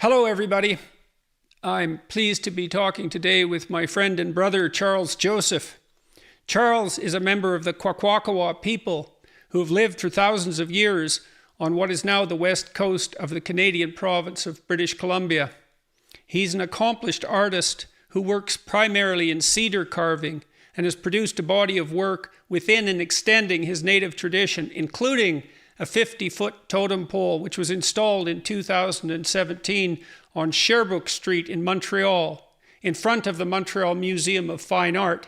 Hello, everybody. I'm pleased to be talking today with my friend and brother, Charles Joseph. Charles is a member of the Kwakwaka'wakw people who have lived for thousands of years on what is now the west coast of the Canadian province of British Columbia. He's an accomplished artist who works primarily in cedar carving and has produced a body of work within and extending his native tradition, including a 50-foot totem pole, which was installed in 2017 on Sherbrooke Street in Montreal, in front of the Montreal Museum of Fine Art,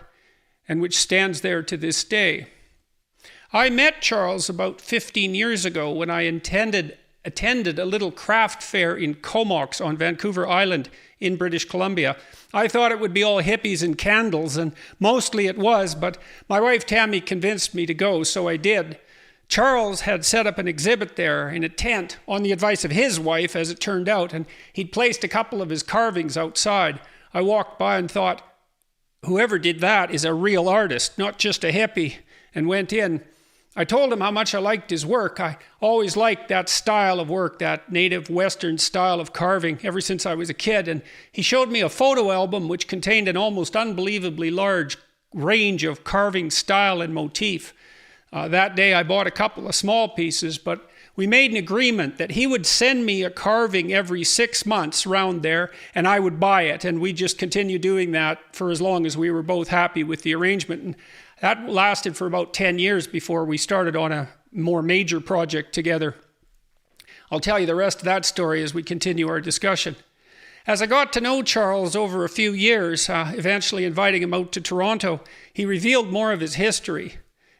and which stands there to this day. I met Charles about 15 years ago when I attended a little craft fair in Comox on Vancouver Island in British Columbia. I thought it would be all hippies and candles, and mostly it was, but my wife Tammy convinced me to go, so I did. Charles had set up an exhibit there in a tent on the advice of his wife, as it turned out, and he'd placed a couple of his carvings outside. I walked by and thought, whoever did that is a real artist, not just a hippie, and went in. I told him how much I liked his work. I always liked that style of work, that native Western style of carving, ever since I was a kid, and he showed me a photo album which contained an almost unbelievably large range of carving style and motif. That day I bought a couple of small pieces, but we made an agreement that he would send me a carving every 6 months around there, and I would buy it, and we just continued doing that for as long as we were both happy with the arrangement. And that lasted for about 10 years before we started on a more major project together. I'll tell you the rest of that story as we continue our discussion. As I got to know Charles over a few years, eventually inviting him out to Toronto, he revealed more of his history.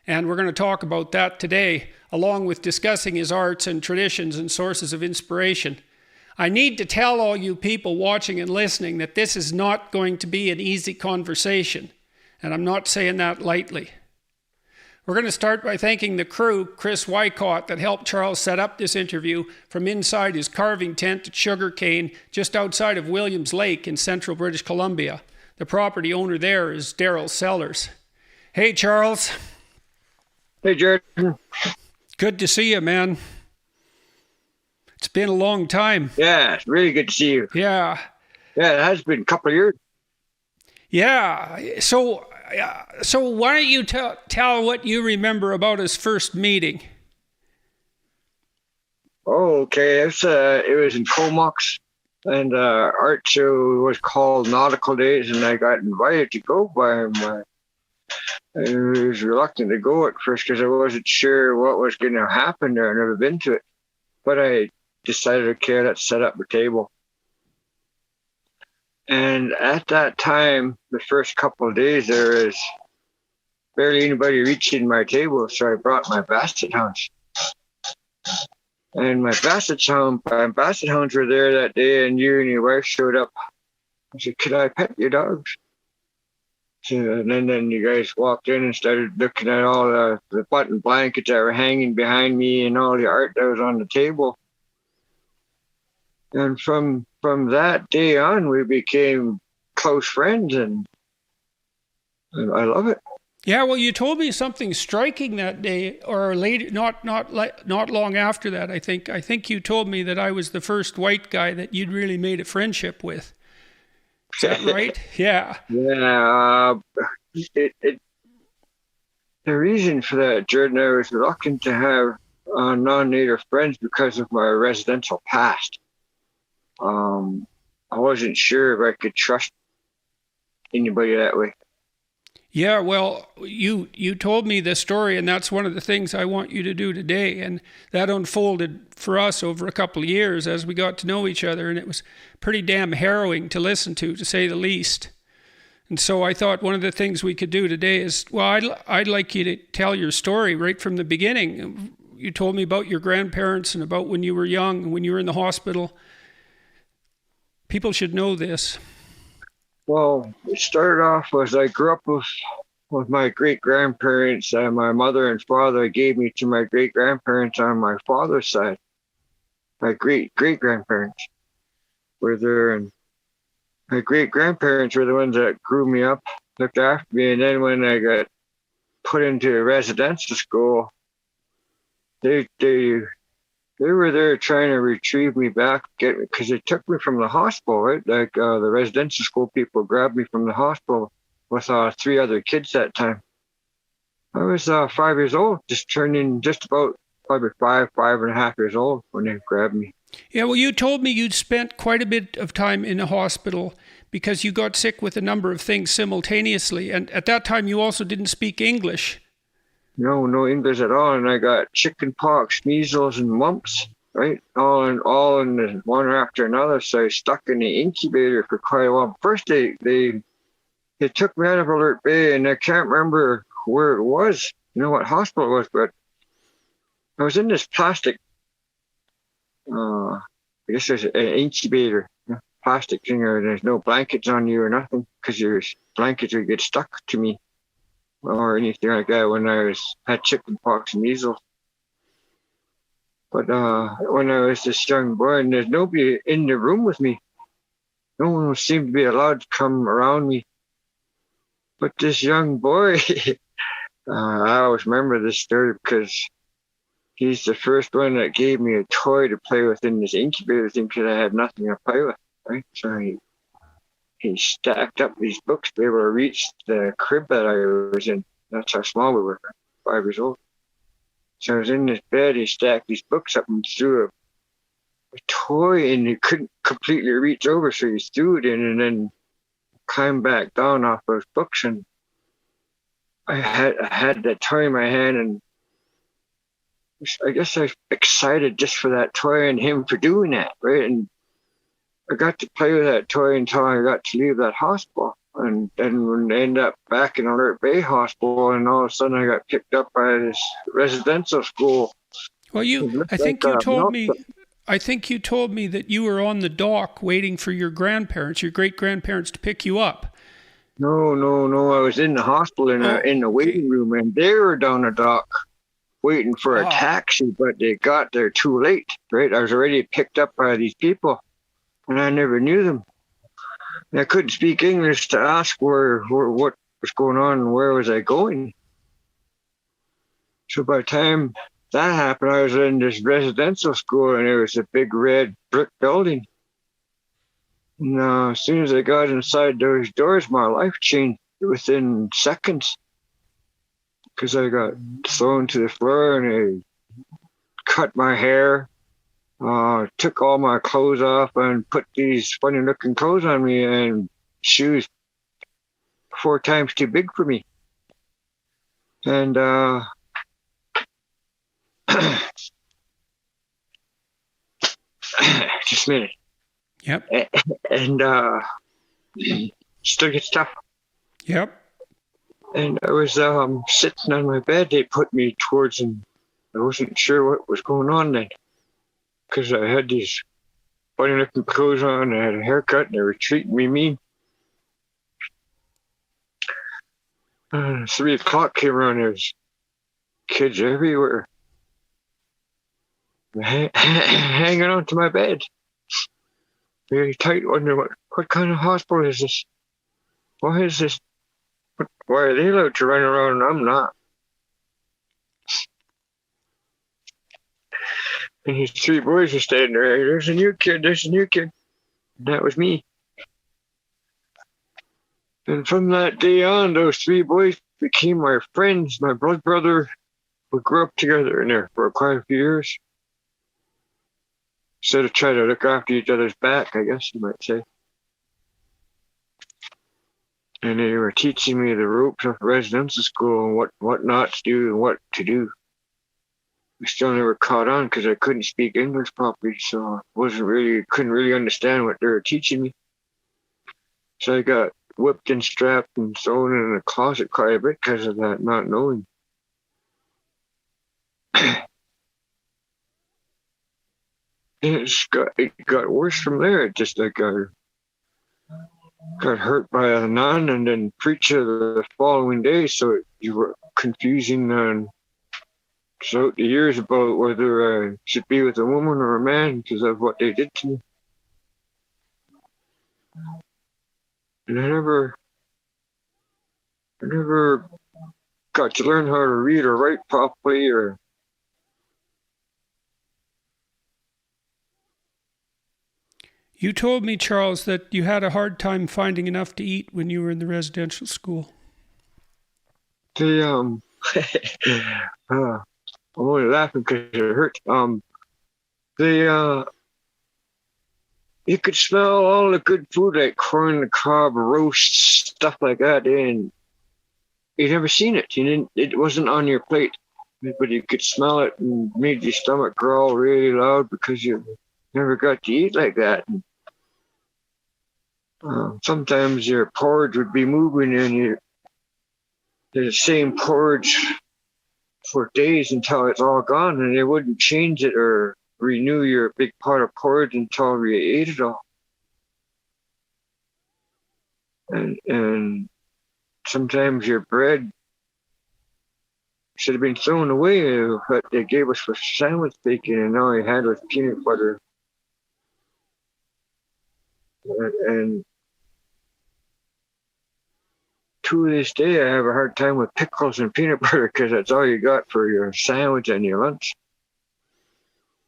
And we're going to talk about that today, along with discussing his arts and traditions and sources of inspiration. I need to tell all you people watching and listening that this is not going to be an easy conversation, and I'm not saying that lightly. We're going to start by thanking the crew, Chris Wycott, that helped Charles set up this interview from inside his carving tent at Sugarcane, just outside of Williams Lake in central British Columbia. The property owner there is Daryl Sellers. Hey, Charles. Hey, Jordan. Good to see you, man. It's been a long time. Yeah, it's really good to see you. Yeah. Yeah, it has been a couple of years. Yeah. So why don't you tell what you remember about his first meeting? Oh, okay. It was in Comox, and art show was called Nautical Days, and I got invited to go by him. I was reluctant to go at first because I wasn't sure what was going to happen there. I'd never been to it. But I decided, okay, let's set up a table. And at that time, the first couple of days, there was barely anybody reaching my table, so I brought my basset hounds. And my basset hounds were there that day, and you and your wife showed up. I said, could I pet your dogs? And then you guys walked in and started looking at all the button blankets that were hanging behind me and all the art that was on the table. And from that day on, we became close friends, and I love it. Yeah, well, you told me something striking that day, or later, not long after that. I think you told me that I was the first white guy that you'd really made a friendship with. Is that right? Yeah. Yeah. The reason for that, Jordan, I was reluctant to have non-native friends because of my residential past. I wasn't sure if I could trust anybody that way. Yeah, well, you told me this story, and that's one of the things I want you to do today. And that unfolded for us over a couple of years as we got to know each other, and it was pretty damn harrowing to listen to say the least. And so I thought one of the things we could do today is, well, I'd like you to tell your story right from the beginning. You told me about your grandparents and about when you were young and when you were in the hospital. People should know this. Well, it started off as I grew up with my great-grandparents. My mother and father gave me to my great-grandparents on my father's side. My great-great-grandparents were there, and my great-grandparents were the ones that grew me up, looked after me, and then when I got put into residential school, they They were there trying to retrieve me back, get me, because they took me from the hospital, right? Like the residential school people grabbed me from the hospital with 3 other kids that time. I was 5 years old, just turning just about probably 5.5 years old when they grabbed me. Yeah, well, you told me you'd spent quite a bit of time in a hospital because you got sick with a number of things simultaneously. And at that time, you also didn't speak English. No English at all, and I got chicken pox, measles, and mumps, right? All in one after another. So I was stuck in the incubator for quite a while. First, they took me out of Alert Bay, and I can't remember where it was, what hospital it was, but I was in this plastic, I guess there's an incubator, plastic thing, or there's no blankets on you or nothing, because your blankets would get stuck to me or anything like that when I had chicken pox and measles. But when I was this young boy, and there's nobody in the room with me, no one seemed to be allowed to come around me. But this young boy, I always remember this story because he's the first one that gave me a toy to play with in this incubator thing because I had nothing to play with, right? So he stacked up these books to be able to reach the crib that I was in. That's how small we were, 5 years old. So I was in this bed, he stacked these books up and threw a toy, and he couldn't completely reach over, so he threw it in and then climbed back down off those books. And I had that toy in my hand, and I guess I was excited just for that toy and him for doing that, right? And I got to play with that toy until I got to leave that hospital. And then when I ended up back in Alert Bay Hospital, and all of a sudden I got picked up by this residential school. Well, I think you told me that you were on the dock waiting for your great-grandparents to pick you up. No. I was in the hospital in the waiting room, and they were down the dock waiting for a taxi, but they got there too late, right? I was already picked up by these people, and I never knew them. And I couldn't speak English to ask what was going on and where was I going. So by the time that happened, I was in this residential school, and there was a big red brick building. And as soon as I got inside those doors, my life changed within seconds, because I got thrown to the floor and they cut my hair, took all my clothes off and put these funny looking clothes on me and shoes 4 times too big for me. And just a minute. Yep. And still gets tough. Yep. And I was sitting on my bed. They put me towards, and I wasn't sure what was going on then, because I had these funny looking clothes on, I had a haircut, and they were treating me mean. 3 o'clock came around, there's kids everywhere hanging on to my bed. Very tight, wondering what kind of hospital is this? Why is this? Why are they allowed to run around and I'm not? And these 3 boys were standing there. There's a new kid. And that was me. And from that day on, those 3 boys became my friends, my blood brother. We grew up together in there for quite a few years. Instead of trying to look after each other's back, I guess you might say. And they were teaching me the ropes of residential school and what not to do and what to do. I still never caught on because I couldn't speak English properly, so I couldn't really understand what they were teaching me. So I got whipped and strapped and thrown in a closet quite a bit because of that not knowing. And it got worse from there. It just like I got hurt by a nun and then preacher the following day, so you were confusing throughout the years about whether I should be with a woman or a man because of what they did to me. And I never got to learn how to read or write properly or You told me, Charles, that you had a hard time finding enough to eat when you were in the residential school. I'm only laughing because it hurts. You could smell all the good food like corn on the cob, roasts, stuff like that, and you'd never seen it. You didn't. It wasn't on your plate, but you could smell it and made your stomach growl really loud because you never got to eat like that. And, sometimes your porridge would be moving and you the same porridge for days until it's all gone, and they wouldn't change it or renew your big pot of porridge until you ate it all. And sometimes your bread should have been thrown away, but they gave us for sandwich bacon, and all you had was peanut butter. And to this day, I have a hard time with pickles and peanut butter because that's all you got for your sandwich and your lunch.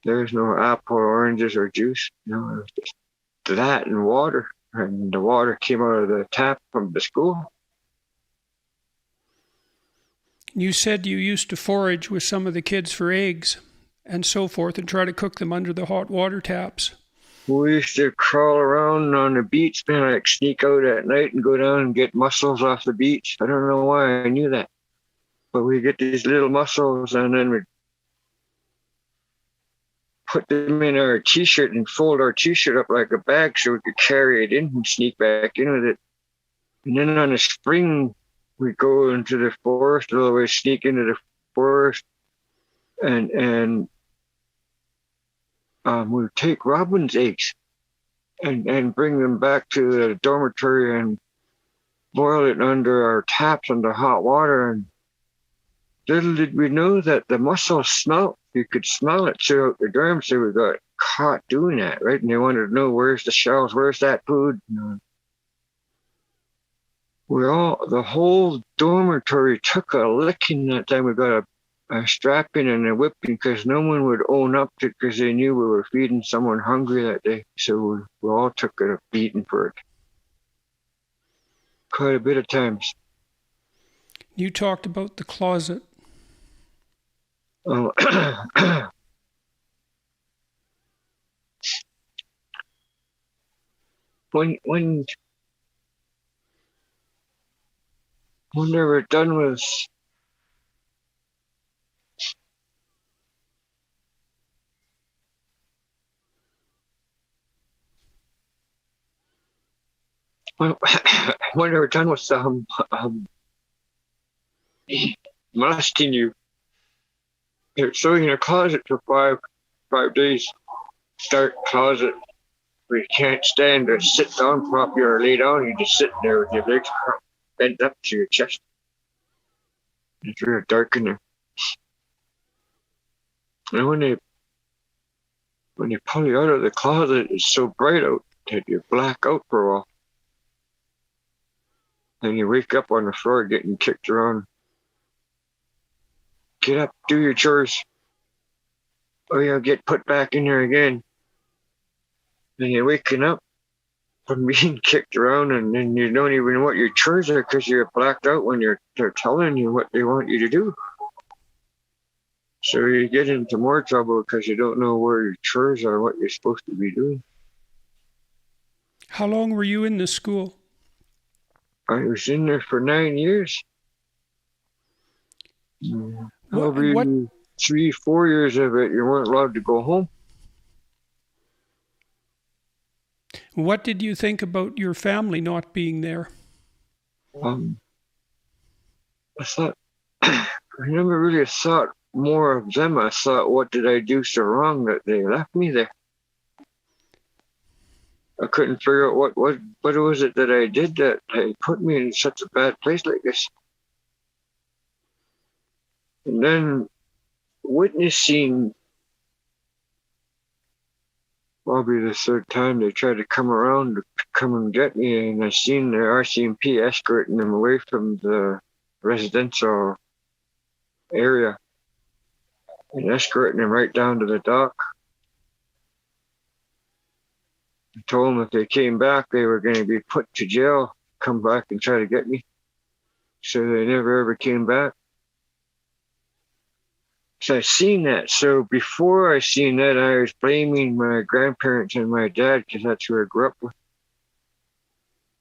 There's no apple, oranges, or juice. No, it was just that and water. And the water came out of the tap from the school. You said you used to forage with some of the kids for eggs and so forth and try to cook them under the hot water taps. We used to crawl around on the beach, man, like sneak out at night and go down and get mussels off the beach. I don't know why I knew that. But we get these little mussels and then we'd put them in our T-shirt and fold our T-shirt up like a bag so we could carry it in and sneak back in with it. And then on the spring, we go into the forest, a little way, sneak into the forest, and we take robin's eggs and bring them back to the dormitory and boil it under our taps under hot water. And little did we know that the mussels smell. You could smell it throughout the dorm, so we got caught doing that, right? And they wanted to know, where's the shells, where's that food? The whole dormitory took a licking that time. We got a strapping and a whipping because no one would own up to it because they knew we were feeding someone hungry that day. So we all took a beating for it. Quite a bit of times. You talked about the closet. Oh, when they were done with when they were done with molesting you, they're throwing in a closet for five days. Dark closet where you can't stand or sit down properly or lay down. You're just sitting there with your legs bent up to your chest. It's really dark in there. And when they pull you out of the closet, it's so bright out that you black out for a while. Then you wake up on the floor getting kicked around. Get up, do your chores. Or you'll get put back in there again. Then you're waking up from being kicked around, and then you don't even know what your chores are because you're blacked out when they're telling you what they want you to do. So you get into more trouble because you don't know where your chores are, what you're supposed to be doing. How long were you in this school? I was in there for 9 years. Probably 3-4 years of it, you weren't allowed to go home. What did you think about your family not being there? I never really thought more of them. I thought, what did I do so wrong that they left me there? I couldn't figure out what was it that I did that they put me in such a bad place like this. And then witnessing probably the third time they tried to come around to come and get me, and I seen the RCMP escorting them away from the residential area and escorting them right down to the dock. told them if they came back, they were going to be put to jail, come back and try to get me. So they never ever came back. So I seen that. So before I seen that, I was blaming my grandparents and my dad because that's who I grew up with.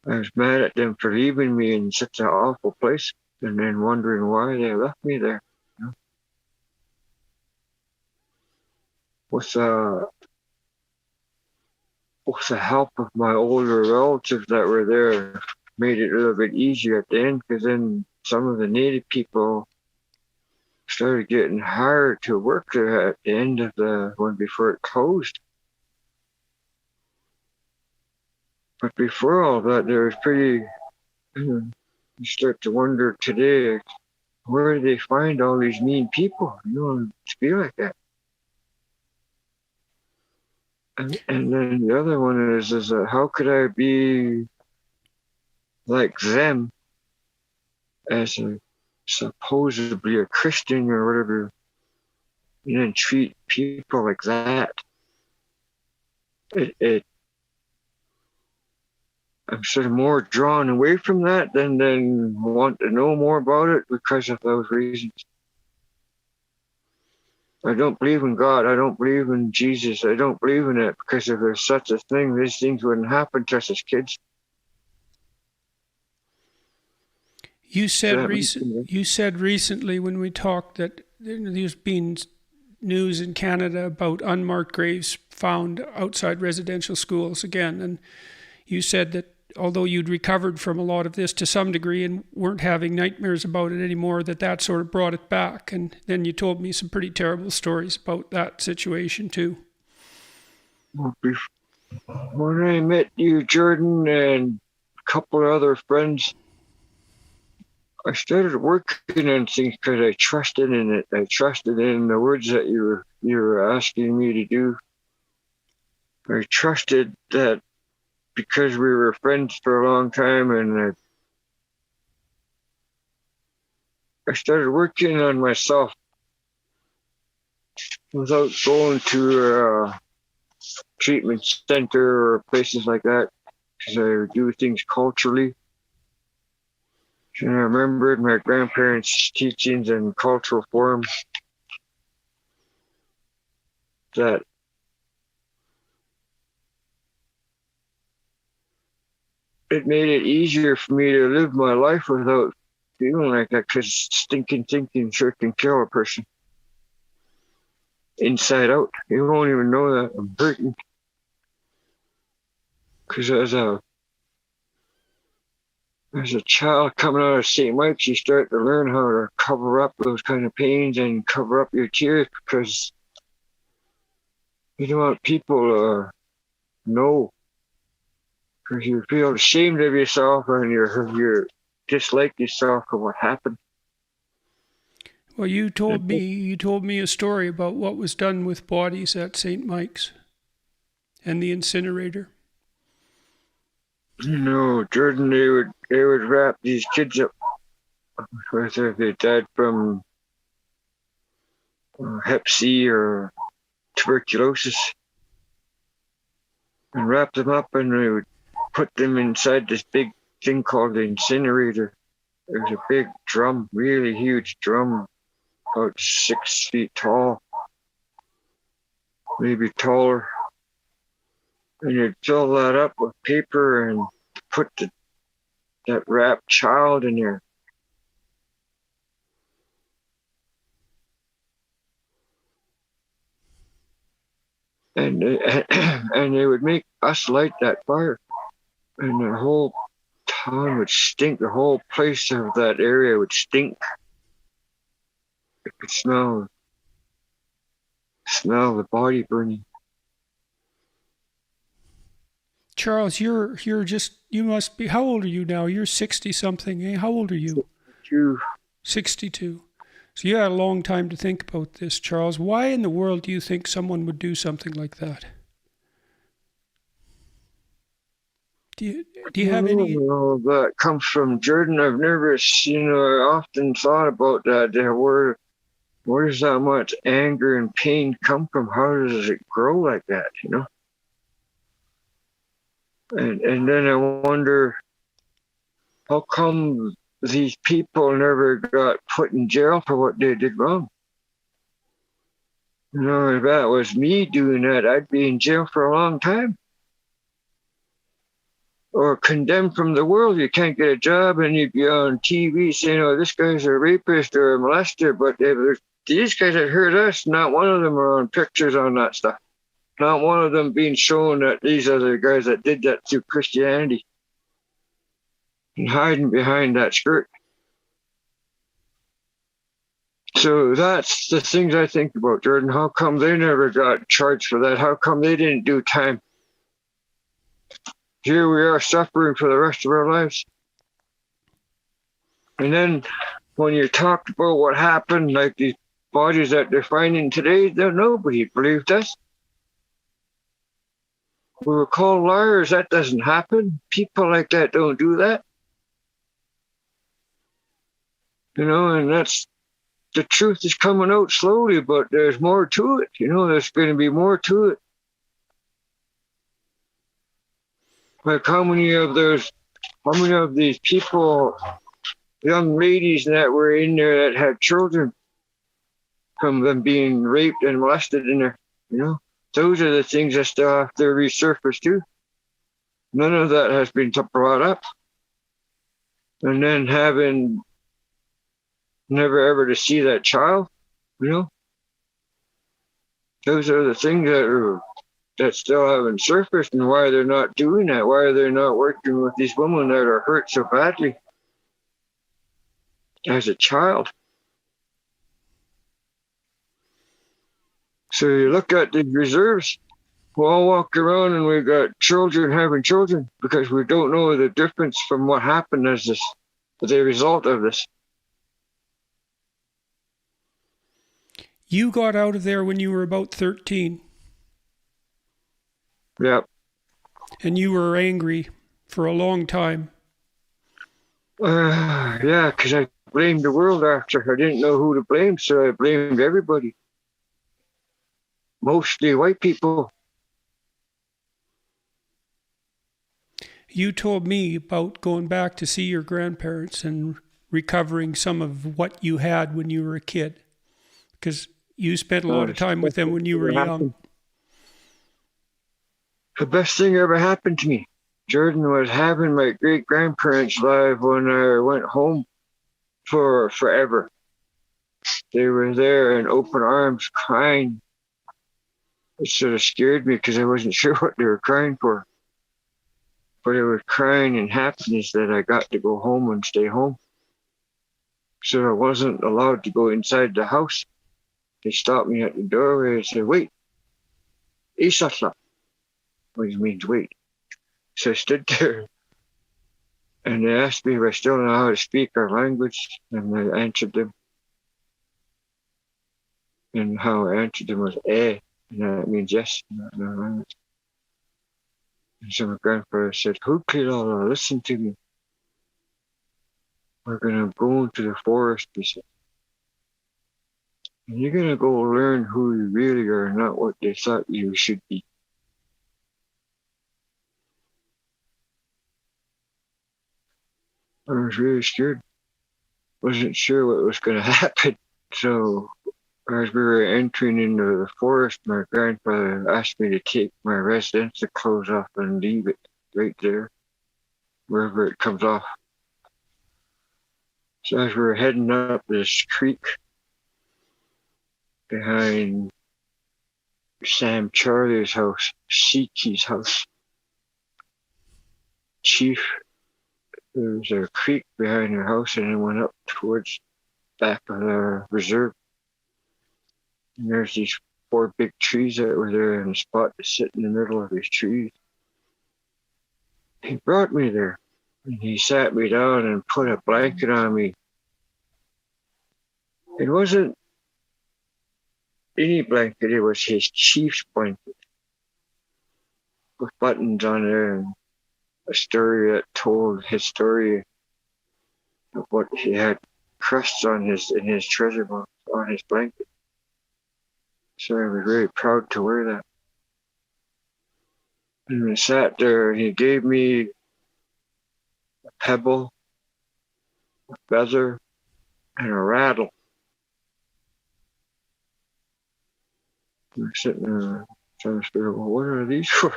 I was mad at them for leaving me in such an awful place and then wondering why they left me there. You know? With the help of my older relatives that were there, made it a little bit easier at the end, because then some of the native people started getting hired to work there at the end of the one before it closed. But before all that, there was pretty, you start to wonder today, where do they find all these mean people, to be like that? And then the other one is how could I be like them as supposedly a Christian or whatever, and treat people like that? I'm sort of more drawn away from that than want to know more about it because of those reasons. I don't believe in God. I don't believe in Jesus. I don't believe in it because if there's such a thing, these things wouldn't happen to us as kids. You said recently when we talked that there's been news in Canada about unmarked graves found outside residential schools again, and you said that although you'd recovered from a lot of this to some degree and weren't having nightmares about it anymore, that sort of brought it back. And then you told me some pretty terrible stories about that situation too. When I met you, Jordan, and a couple of other friends, I started working on things because I trusted in it. I trusted in the words that you were asking me to do. I trusted that because we were friends for a long time, and I started working on myself without going to a treatment center or places like that, because I would do things culturally. And I remembered my grandparents' teachings and cultural forms that it made it easier for me to live my life without feeling like that, because stinking thinking sure can kill a person inside out. You won't even know that I'm hurting. Because as a child coming out of St. Mike's, you start to learn how to cover up those kind of pains and cover up your tears, because you don't want people to know. Because you feel ashamed of yourself and you dislike yourself for what happened. Well, you told me a story about what was done with bodies at St. Mike's and the incinerator. Jordan, they would wrap these kids up, whether they died from Hep C or tuberculosis, and wrap them up, and they would put them inside this big thing called the incinerator. It was a big drum, really huge drum, about 6 feet tall, maybe taller. And you'd fill that up with paper and put that wrapped child in there. And they would make us light that fire. And the whole town would stink. The whole place of that area would stink. You could smell the body burning. Charles, you must be, how old are you now? You're 60 something, eh? How old are you? 62. So you had a long time to think about this, Charles. Why in the world do you think someone would do something like that? Do you have any? That comes from Jordan. I've never, I often thought about that. Where does that much anger and pain come from? How does it grow like that, And then I wonder, how come these people never got put in jail for what they did wrong? You know, if that was me doing that, I'd be in jail for a long time. Or condemned from the world. You can't get a job and you'd be on TV saying, oh, this guy's a rapist or a molester. But these guys that hurt us, not one of them are on pictures on that stuff. Not one of them being shown that these are the guys that did that through Christianity and hiding behind that skirt. So that's the things I think about, Jordan. How come they never got charged for that? How come they didn't do time? Here we are suffering for the rest of our lives. And then when you talked about what happened, like these bodies that they're finding today, nobody believed us. We were called liars. That doesn't happen. People like that don't do that. You know, and that's, the truth is coming out slowly, but there's more to it. You know, there's going to be more to it. Like how many of these people, young ladies that were in there that had children from them being raped and molested in there, you know? Those are the things that still have to resurface too. None of that has been brought up. And then having never ever to see that child, you know? Those are the things that still haven't surfaced, and why they're not doing that, why they're not working with these women that are hurt so badly as a child. So you look at the reserves, we all walk around and we've got children having children because we don't know the difference from what happened as a result of this. You got out of there when you were about 13. Yeah. And you were angry for a long time. Yeah, because I blamed the world after. I didn't know who to blame, so I blamed everybody. Mostly white people. You told me about going back to see your grandparents and recovering some of what you had when you were a kid. Because you spent a lot of time with them when you were young. The best thing ever happened to me, Jordan, was having my great-grandparents live when I went home for forever. They were there in open arms crying. It sort of scared me because I wasn't sure what they were crying for. But they were crying in happiness that I got to go home and stay home. So I wasn't allowed to go inside the house. They stopped me at the doorway and said, wait, Isasla, which means wait. So I stood there and they asked me if I still know how to speak our language, and I answered them. And how I answered them was and that means yes in our language. And so my grandfather said, Hukilala, listen to me. We're going to go into the forest, he said. And you're going to go learn who you really are, not what they thought you should be. I was really scared. Wasn't sure what was going to happen. So as we were entering into the forest, my grandfather asked me to take my residencial clothes off and leave it right there, wherever it comes off. So as we were heading up this creek behind Sam Charlie's house, Siki's house, Chief, there was a creek behind her house, and it went up towards back of the reserve. And there's these 4 big trees that were there, and a spot to sit in the middle of these trees. He brought me there, and he sat me down and put a blanket on me. It wasn't any blanket, it was his chief's blanket with buttons on there and a story that told his story of what he had crusts on in his treasure box on his blanket. So I was very proud to wear that. And I sat there, and he gave me a pebble, a feather, and a rattle. And I'm sitting there trying to figure, well, what are these for?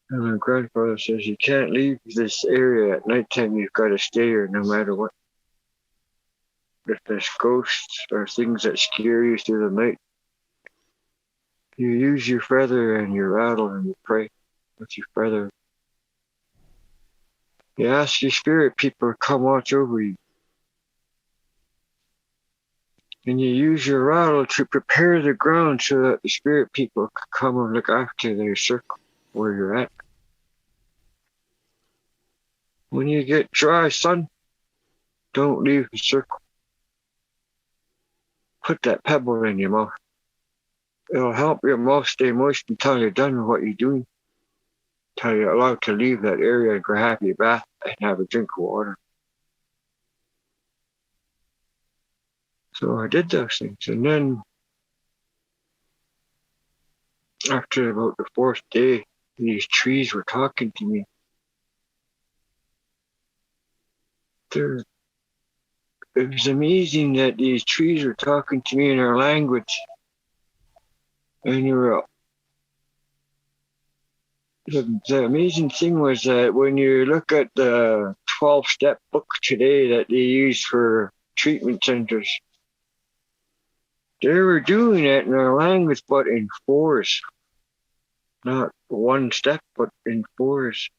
And my grandfather says, you can't leave this area at nighttime. You've got to stay here no matter what. If there's ghosts or things that scare you through the night, you use your feather and your rattle and you pray with your feather. You ask your spirit people to come watch over you. And you use your rattle to prepare the ground so that the spirit people can come and look after their circle where you're at. When you get dry, son, don't leave the circle. Put that pebble in your mouth. It'll help your mouth stay moist until you're done with what you're doing. Until you're allowed to leave that area and go have your bath and have a drink of water. So I did those things. And then after about the fourth day, these trees were talking to me. It was amazing that these trees were talking to me in our language. And the amazing thing was that when you look at the 12-step book today that they use for treatment centers, they were doing it in our language, but in fours. Not one step, but in fours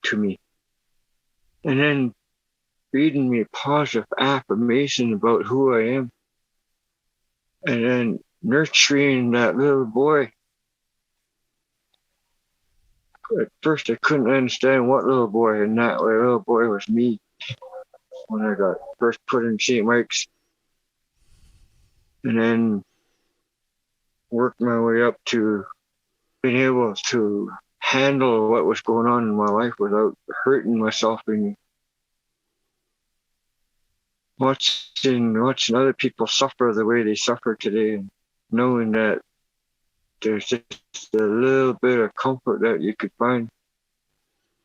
to me. And then reading me positive affirmation about who I am. And then nurturing that little boy. At first I couldn't understand what little boy, and that little boy was me. When I got first put in St. Mike's. And then worked my way up to being able to handle what was going on in my life without hurting myself and watching other people suffer the way they suffer today, and knowing that there's just a little bit of comfort that you could find.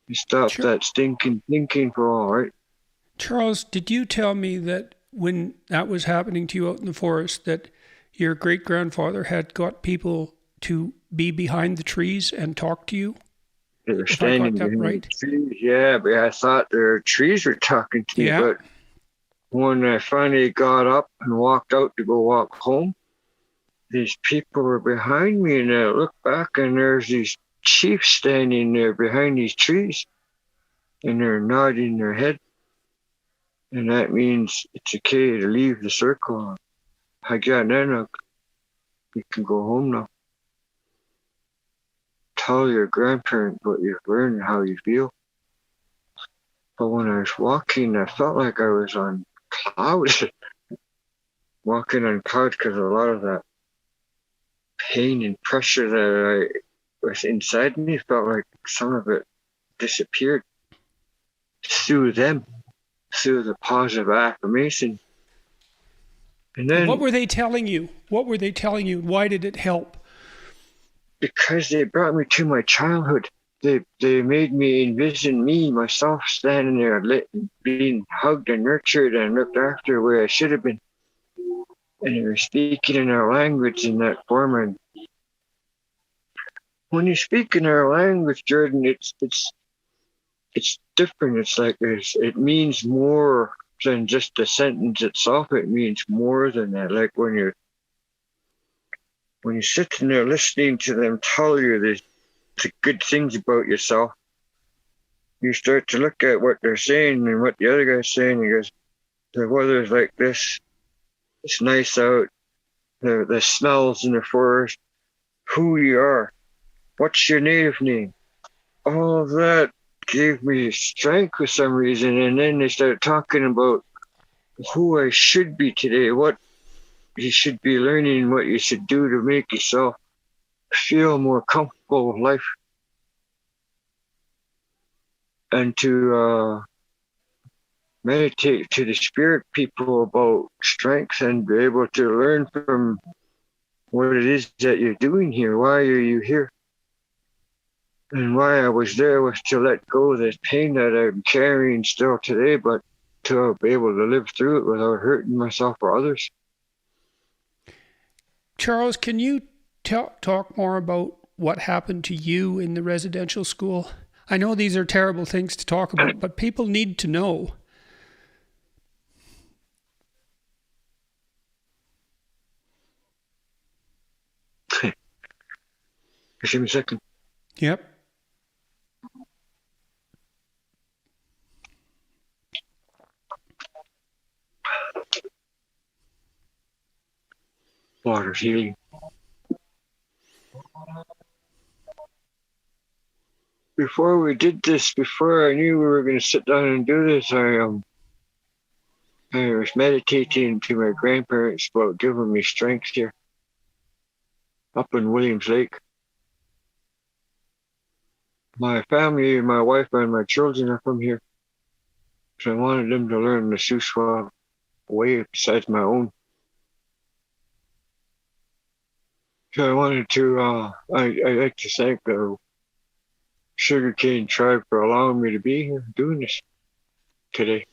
You stop that stinking thinking for all, right? Charles, did you tell me that when that was happening to you out in the forest, that your great-grandfather had got people to be behind the trees and talk to you? They were standing behind the trees. Yeah, but I thought their trees were talking to me. But when I finally got up and walked out to go walk home, these people were behind me, and I looked back, and there's these chiefs standing there behind these trees, and they're nodding their head. And that means it's okay to leave the circle. You can go home now. Tell your grandparents what you've learned, how you feel. But when I was walking, I felt like I was on clouds. Walking on clouds, because a lot of that pain and pressure that was inside me felt like some of it disappeared through them, through the positive affirmation. And then, what were they telling you? What were they telling you? Why did it help? Because they brought me to my childhood. They made me envision myself standing there, being hugged and nurtured and looked after where I should have been. And they were speaking in our language in that form. And when you speak in our language, Jordan, it's different. It's like it means more than just the sentence itself. It means more than that. Like when you're sitting there listening to them tell you the good things about yourself, you start to look at what they're saying and what the other guy's saying. He goes, the weather's like this. It's nice out. The smells in the forest. Who you are. What's your native name? All of that gave me strength for some reason. And then they started talking about who I should be today, what you should be learning, what you should do to make yourself feel more comfortable with life. And to meditate to the spirit people about strength and be able to learn from what it is that you're doing here. Why are you here? And why I was there was to let go of this pain that I'm carrying still today, but to be able to live through it without hurting myself or others. Charles, can you talk more about what happened to you in the residential school? I know these are terrible things to talk about, but people need to know. Just give me a second. Yep. Water's healing. Before we did this, before I knew we were going to sit down and do this, I was meditating to my grandparents about giving me strength here up in Williams Lake. My family, my wife and my children are from here, so I wanted them to learn the suas way besides my own. So I wanted to, I'd like to thank the Sugarcane Tribe for allowing me to be here doing this today.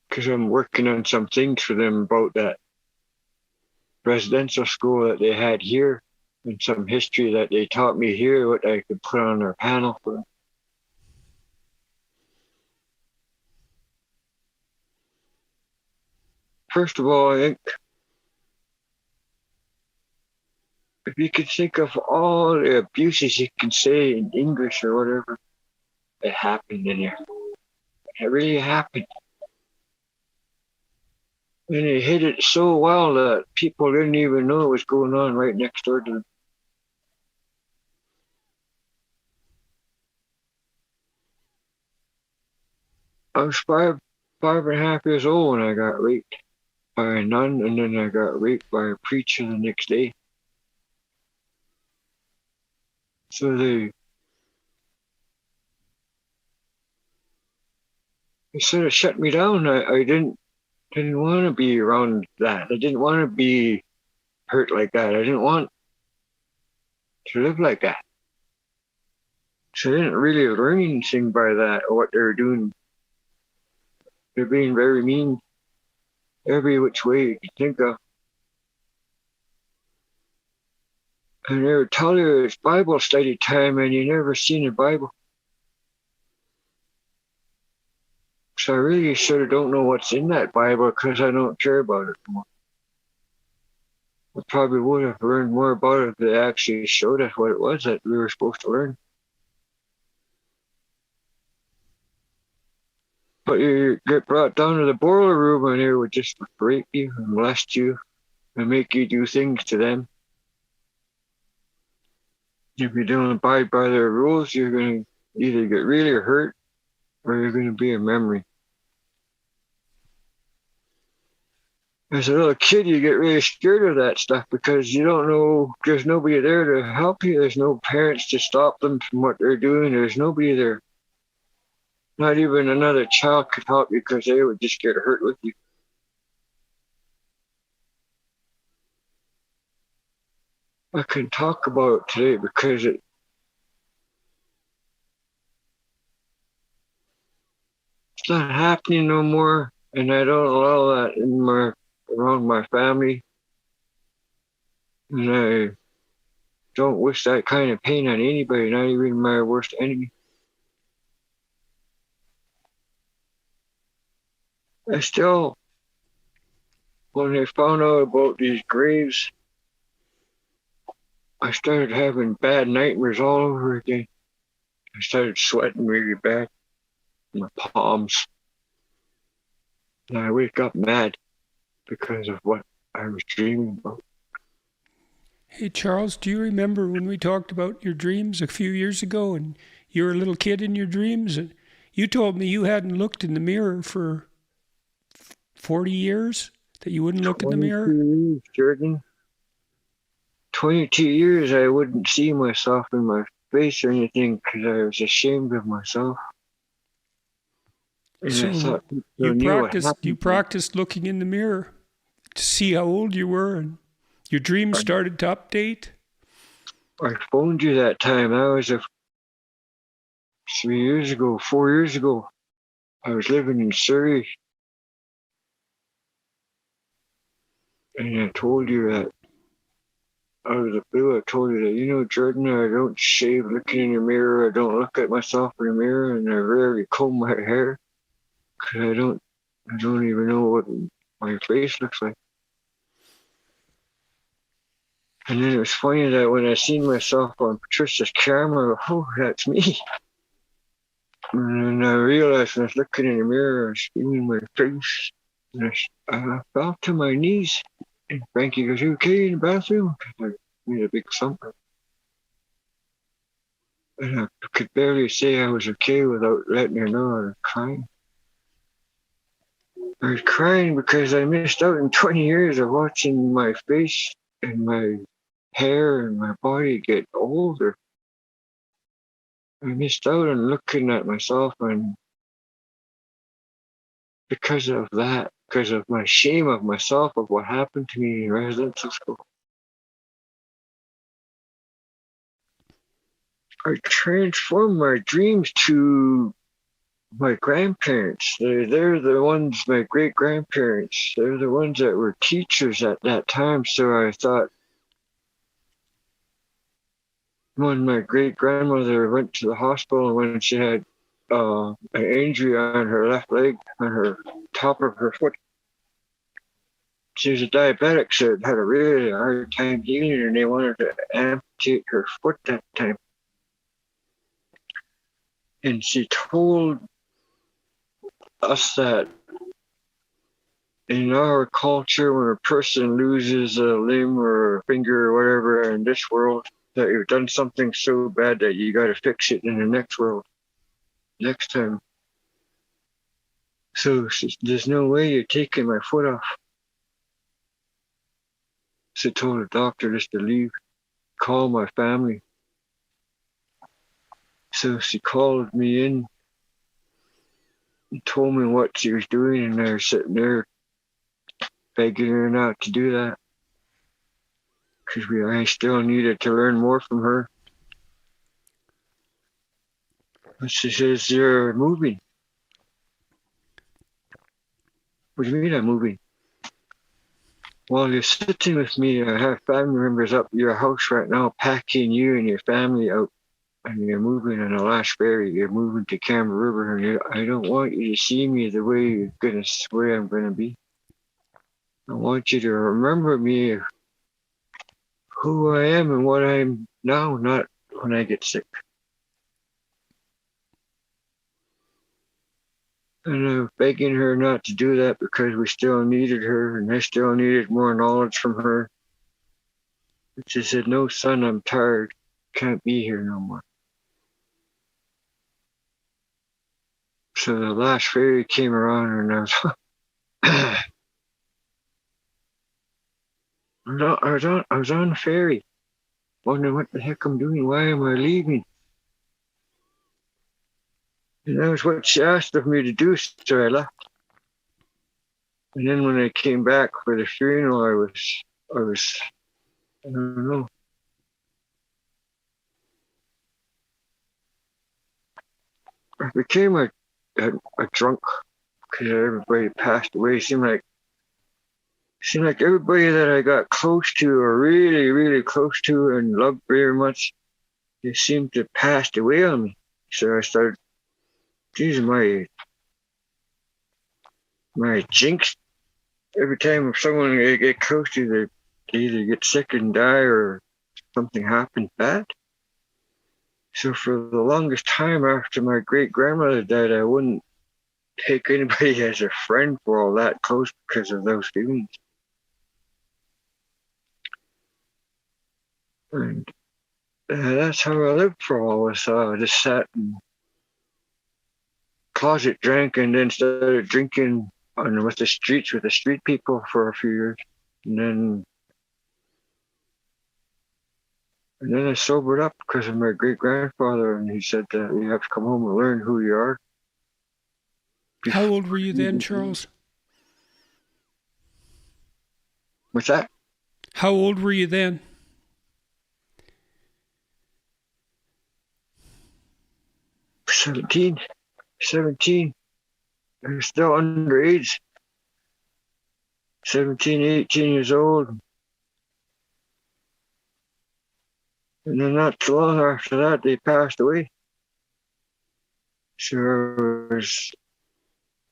Because I'm working on some things for them about that residential school that they had here and some history that they taught me here, what I could put on their panel for them. First of all, I think if you could think of all the abuses you can say in English or whatever that happened in here. It really happened. And they hid it so well that people didn't even know what was going on right next door to them. I was five and a half years old when I got raped by a nun, and then I got raped by a preacher the next day. So they sort of shut me down. I didn't want to be around that. I didn't want to be hurt like that. I didn't want to live like that. So I didn't really learn anything by that or what they were doing. They're being very mean every which way you can think of. And they would tell you it's Bible study time and you never seen a Bible. So I really sort of don't know what's in that Bible because I don't care about it more. I probably would have learned more about it if they actually showed us what it was that we were supposed to learn. But you get brought down to the boiler room and they would just rape you and molest you and make you do things to them. If you don't abide by their rules, you're going to either get really hurt or you're going to be a memory. As a little kid, you get really scared of that stuff because you don't know, there's nobody there to help you. There's no parents to stop them from what they're doing. There's nobody there. Not even another child could help you because they would just get hurt with you. I can talk about it today because it's not happening no more, and I don't allow that around my family, and I don't wish that kind of pain on anybody, not even my worst enemy. I still, when I found out about these graves, I started having bad nightmares all over again. I started sweating really bad, my palms. And I wake up mad because of what I was dreaming about. Hey, Charles, do you remember when we talked about your dreams a few years ago and you were a little kid in your dreams? And you told me you hadn't looked in the mirror for 40 years, that you wouldn't look in the mirror? 22 years, Jordan. 22 years I wouldn't see myself in my face or anything because I was ashamed of myself. And So I thought you practiced looking in the mirror to see how old you were, and your dreams started to update? I phoned you that time. That was 3 years ago, 4 years ago. I was living in Surrey, and I told you that out of the blue. I told you that, Jordan, I don't shave looking in the mirror. I don't look at myself in the mirror, and I rarely comb my hair because I don't even know what my face looks like. And then it was funny that when I seen myself on Patricia's camera, oh, that's me. And then I realized when I was looking in the mirror, I was feeling my face. And I fell to my knees. And Frankie goes, "You okay in the bathroom?" I made a big thump. And I could barely say I was okay without letting her know I was crying. I was crying because I missed out on 20 years of watching my face and my hair and my body get older. I missed out on looking at myself, and because of that, because of my shame of myself, of what happened to me in residential school, I transformed my dreams to my grandparents. They're the ones, my great grandparents. They're the ones that were teachers at that time. So I thought, when my great grandmother went to the hospital, when she had an injury on her left leg, on her top of her foot, she was a diabetic, so it had a really hard time healing, and they wanted to amputate her foot that time. And she told us that in our culture, when a person loses a limb or a finger or whatever in this world, that you've done something so bad that you got to fix it in the next world, next time. So there's no way you're taking my foot off. She told the doctor just to leave, call my family. So she called me in and told me what she was doing, and I was sitting there begging her not to do that, because I still needed to learn more from her. And she says, "You're moving." "What do you mean I'm moving?" "While you're sitting with me, I have family members up your house right now packing you and your family out, and you're moving on the last ferry. You're moving to Canberra River, and I don't want you to see me the way I'm gonna be. I want you to remember me, who I am and what I'm now, not when I get sick." And I was begging her not to do that because we still needed her, and I still needed more knowledge from her. And she said, "No, son, I'm tired. Can't be here no more." So the last ferry came around, and I was on the ferry, wondering what the heck I'm doing. Why am I leaving? And that was what she asked of me to do, so I left. And then when I came back for the funeral, I don't know. I became a drunk because everybody passed away. It seemed like everybody that I got close to, or really, really close to and loved very much, they seemed to pass away on me. So I started, geez, my jinx. Every time someone I get close to, they either get sick and die or something happens bad. So for the longest time after my great grandmother died, I wouldn't take anybody as a friend for all that close because of those feelings. And that's how I lived for all this. I just sat and closet drank, and then started drinking with the street people for a few years. And then I sobered up because of my great grandfather, and he said that you have to come home and learn who you are. How old were you then, Charles? What's that? How old were you then? 17. I was still underage. 17, 18 years old. And then not too long after that, they passed away. So I was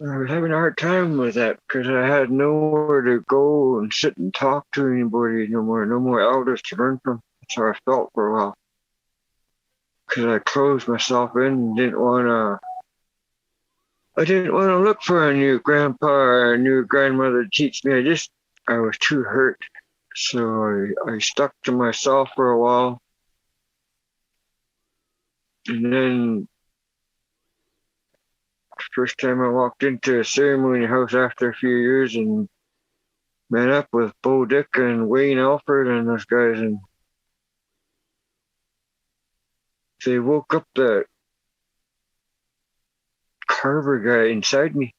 having a hard time with that because I had nowhere to go and sit and talk to anybody no more elders to learn from. That's how I felt for a while. Because I closed myself in and didn't want to look for a new grandpa or a new grandmother to teach me. I was too hurt. So I stuck to myself for a while. And then the first time I walked into a ceremony house after a few years and met up with Bo Dick and Wayne Alford and those guys, and they woke up the carver guy inside me.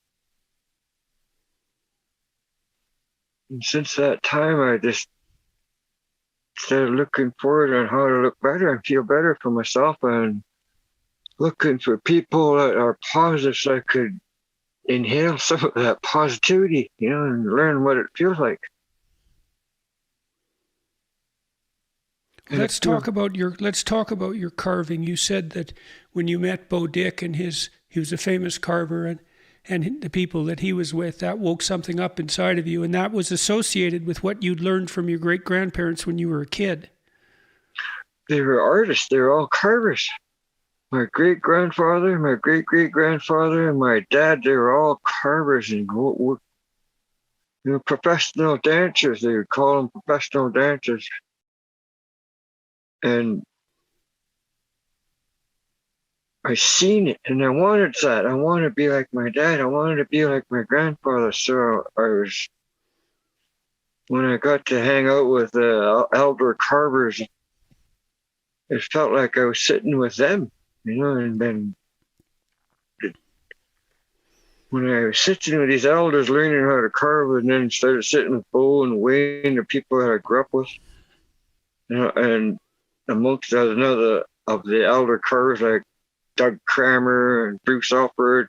And since that time, I just started looking forward on how to look better and feel better for myself, and looking for people that are positive so I could inhale some of that positivity, and learn what it feels like. Let's talk about your carving. You said that when you met Bo Dick and he was a famous carver, and the people that he was with, that woke something up inside of you, and that was associated with what you'd learned from your great-grandparents when you were a kid. They were artists. They were all carvers. My great-grandfather, my great-great-grandfather, and my dad, they were all carvers and professional dancers. They would call them professional dancers. And I seen it, and I wanted that. I wanted to be like my dad. I wanted to be like my grandfather. So when I got to hang out with the elder carvers, it felt like I was sitting with them, and then when I was sitting with these elders learning how to carve, and then started sitting with Bo and Wayne, the people that I grew up with, and amongst another of the elder carvers like Doug Kramer and Bruce Alford,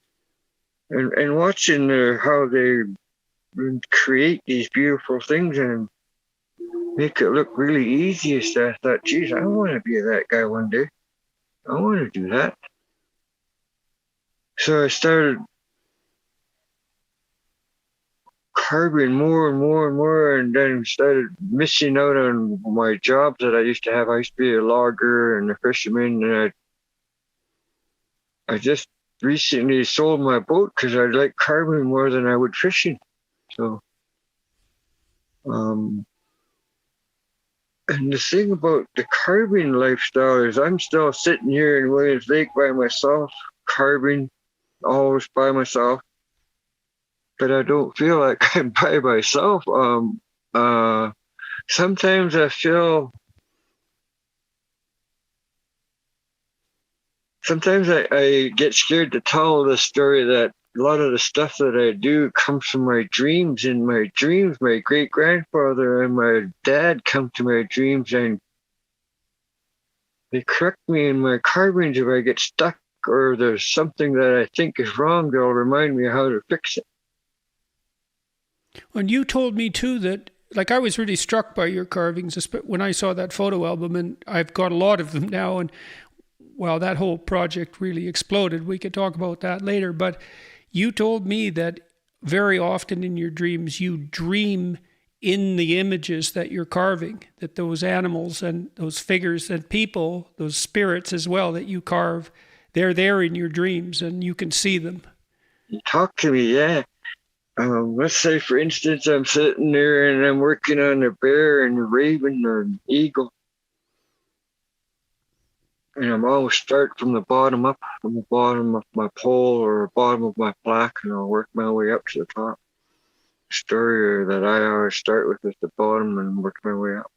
and watching how they create these beautiful things and make it look really easy. So I thought, geez, I want to be that guy one day. I want to do that. So I started carving more and more and more, and then started missing out on my jobs that I used to have. I used to be a logger and a fisherman, and I just recently sold my boat because I like carving more than I would fishing. So, and the thing about the carving lifestyle is I'm still sitting here in Williams Lake by myself, carving, always by myself. But I don't feel like I'm by myself. Sometimes I feel, sometimes I get scared to tell the story that a lot of the stuff that I do comes from my dreams. In my dreams, my great-grandfather and my dad come to my dreams, and they correct me in my carvings if I get stuck or there's something that I think is wrong. They'll remind me how to fix it. And you told me too that, I was really struck by your carvings when I saw that photo album, and I've got a lot of them now, and that whole project really exploded. We could talk about that later, but you told me that very often in your dreams you dream in the images that you're carving, that those animals and those figures and people, those spirits as well that you carve, they're there in your dreams and you can see them. Talk to me, yeah. Let's say, for instance, I'm sitting there and I'm working on a bear and a raven or an eagle. And I'm always start from the bottom up, from the bottom of my pole or bottom of my plaque, and I'll work my way up to the top. The story that I always start with is the bottom and work my way up.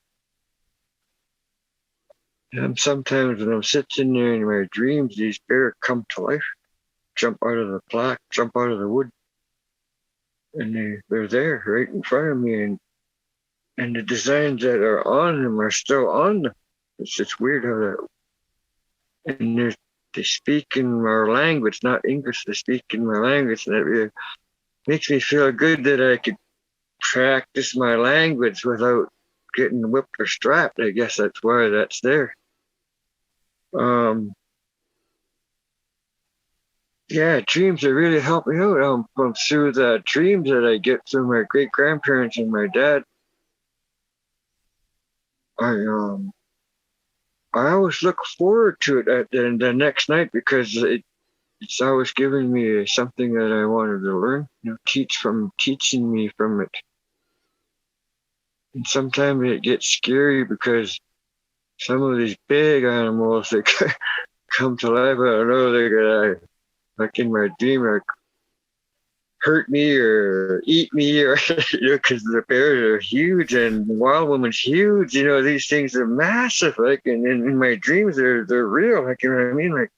And sometimes when I'm sitting there in my dreams, these bears come to life, jump out of the plaque, jump out of the wood. And they're there right in front of me, and the designs that are on them are still on them. It's just weird how that. And they speak in our language, not English, they speak in my language. And it really makes me feel good that I could practice my language without getting whipped or strapped. I guess that's why that's there. Yeah, dreams that really help me out. From through the dreams that I get through my great grandparents and my dad. I always look forward to it at the next night because it's always giving me something that I wanted to learn. Teaching me from it. And sometimes it gets scary because some of these big animals that come to life, I don't know, they're gonna, like in my dream, like hurt me or eat me, or because the bears are huge and the wild woman's huge. These things are massive. Like in my dreams, they're real. Like, you know what I mean? Like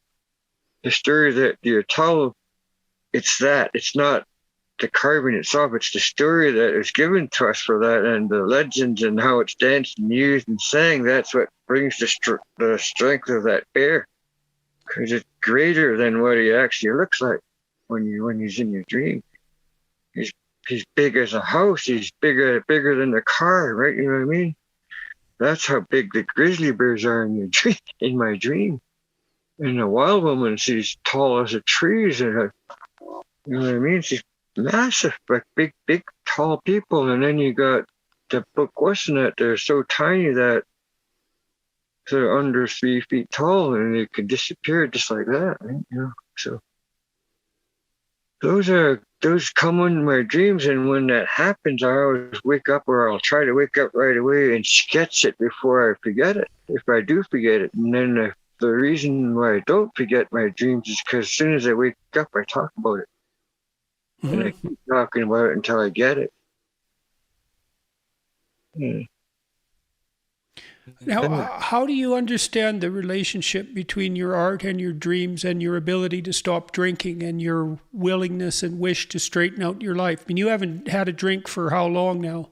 the story that you're told, it's not the carving itself. It's the story that is given to us for that, and the legends and how it's danced and used and sang. That's what brings the strength of that bear, because it's greater than what he actually looks like when he's in your dream. He's big as a house. He's bigger than the car, right? You know what I mean? That's how big the grizzly bears are in your dream. In my dream, and the wild woman, she's tall as the trees, and you know what I mean? She's massive, like big, tall people. And then you got the book, wasn't it? They're so tiny that they're under 3 feet tall, and they can disappear just like that, right? So those come in my dreams, and when that happens, I always wake up, or I'll try to wake up right away and sketch it before I forget it, if I do forget it. And then the reason why I don't forget my dreams is because as soon as I wake up, I talk about it. Mm-hmm. And I keep talking about it until I get it. Yeah. Now, how do you understand the relationship between your art and your dreams and your ability to stop drinking and your willingness and wish to straighten out your life? I mean, you haven't had a drink for how long now?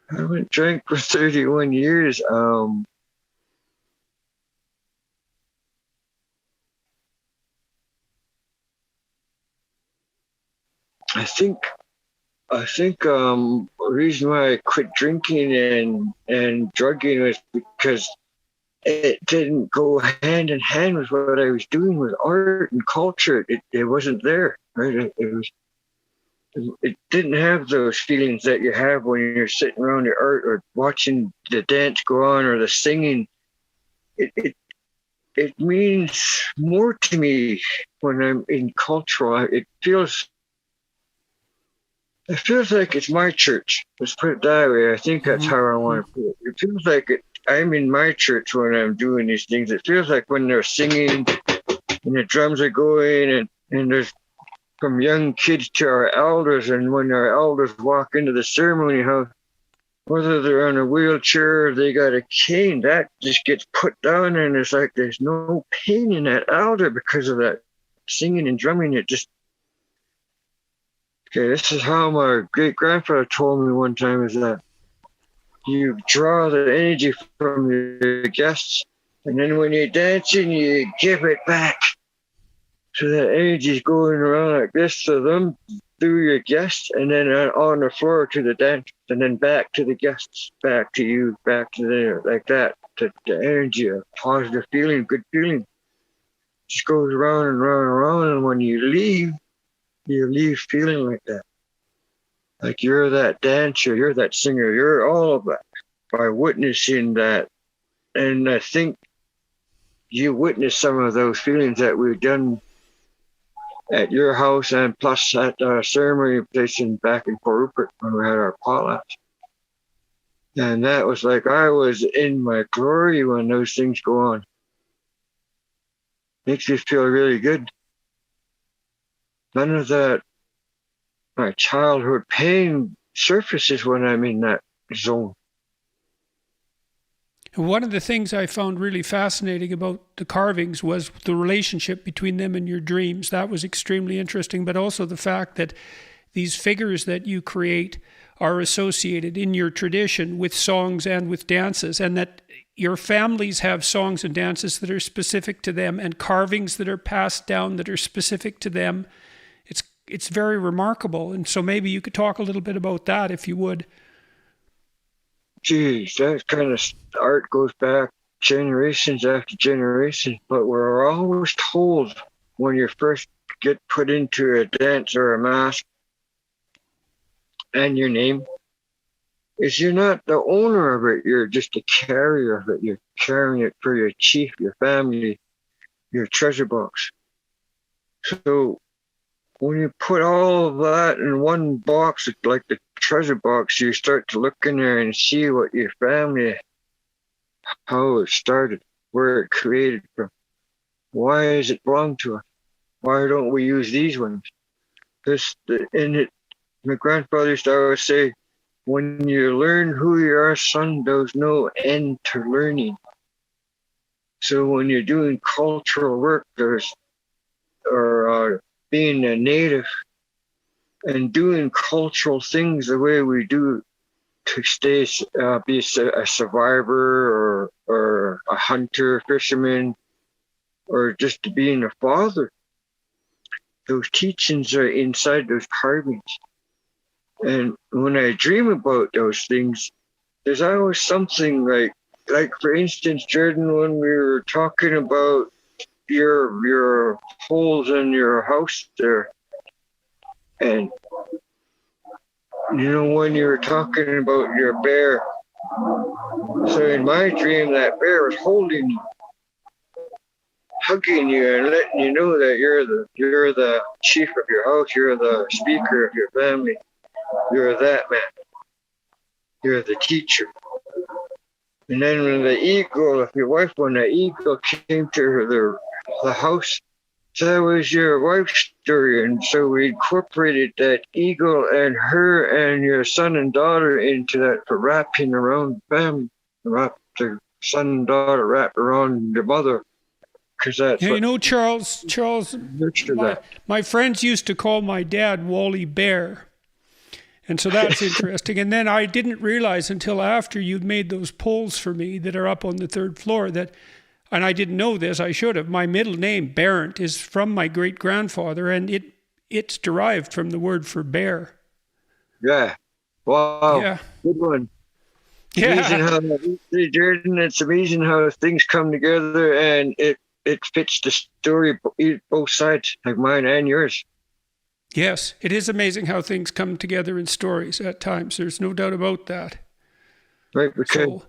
I haven't drank for 31 years. I think the reason why I quit drinking and drugging was because it didn't go hand in hand with what I was doing with art and culture. It wasn't there, right? It didn't have those feelings that you have when you're sitting around your art or watching the dance go on or the singing. It means more to me when I'm in cultural. It feels like it's my church. Let's put it that way. I think that's how I want to put it. It feels like I'm in my church when I'm doing these things. It feels like when they're singing and the drums are going and there's from young kids to our elders, and when our elders walk into the ceremony, how whether they're on a wheelchair or they got a cane, that just gets put down, and it's like there's no pain in that elder because of that singing and drumming. It just Okay, this is how my great-grandfather told me one time, is that you draw the energy from your guests, and then when you're dancing, you give it back. So that energy is going around like this to them, through your guests, and then on the floor to the dance, and then back to the guests, back to you, back to them, like that. The energy, a positive feeling, good feeling, just goes around and around and around, and when you leave feeling like that. Like you're that dancer, you're that singer, you're all of that by witnessing that. And I think you witnessed some of those feelings that we've done at your house, and plus at our ceremony place back in Port Rupert when we had our potlatch. And that was like I was in my glory when those things go on. Makes me feel really good. None of that, my childhood pain surfaces when I'm in that zone. One of the things I found really fascinating about the carvings was the relationship between them and your dreams. That was extremely interesting, but also the fact that these figures that you create are associated in your tradition with songs and with dances, and that your families have songs and dances that are specific to them and carvings that are passed down that are specific to them. It's very remarkable. And so maybe you could talk a little bit about that if you would. Geez, that kind of art goes back generations after generations, but we're always told when you first get put into a dance or a mask and your name is you're not the owner of it, you're just a carrier of it. You're carrying it for your chief, your family, your treasure box. So when you put all of that in one box, like the treasure box, you start to look in there and see what your family, how it started, where it created from. Why does it belong to us? Why don't we use these ones? My grandfather used to always say, when you learn who you are, son, there's no end to learning. So when you're doing cultural work, being a native and doing cultural things the way we do to be a survivor or a hunter, fisherman, or just being a father, those teachings are inside those carvings. And when I dream about those things, there's always something like for instance, Jordan, when we were talking about your holes in your house there, and when you were talking about your bear, so in my dream that bear was holding you, hugging you and letting you know that you're the chief of your house, you're the speaker of your family, you're that man, you're the teacher. And then when the eagle came to the house, that was your wife's story. And so we incorporated that eagle and her and your son and daughter into that for wrapping around the family. The son and daughter wrap around the mother. Because that's Charles, my friends used to call my dad Wally Bear. And so that's interesting. And then I didn't realize until after you'd made those poles for me that are up on the third floor and I didn't know this, I should have. My middle name, Perante, is from my great-grandfather, and it's derived from the word for bear. Yeah. Wow. Yeah. Good one. Yeah. Jordan, it's amazing how things come together, and it fits the story, both sides, like mine and yours. Yes, it is amazing how things come together in stories at times. There's no doubt about that. Right, because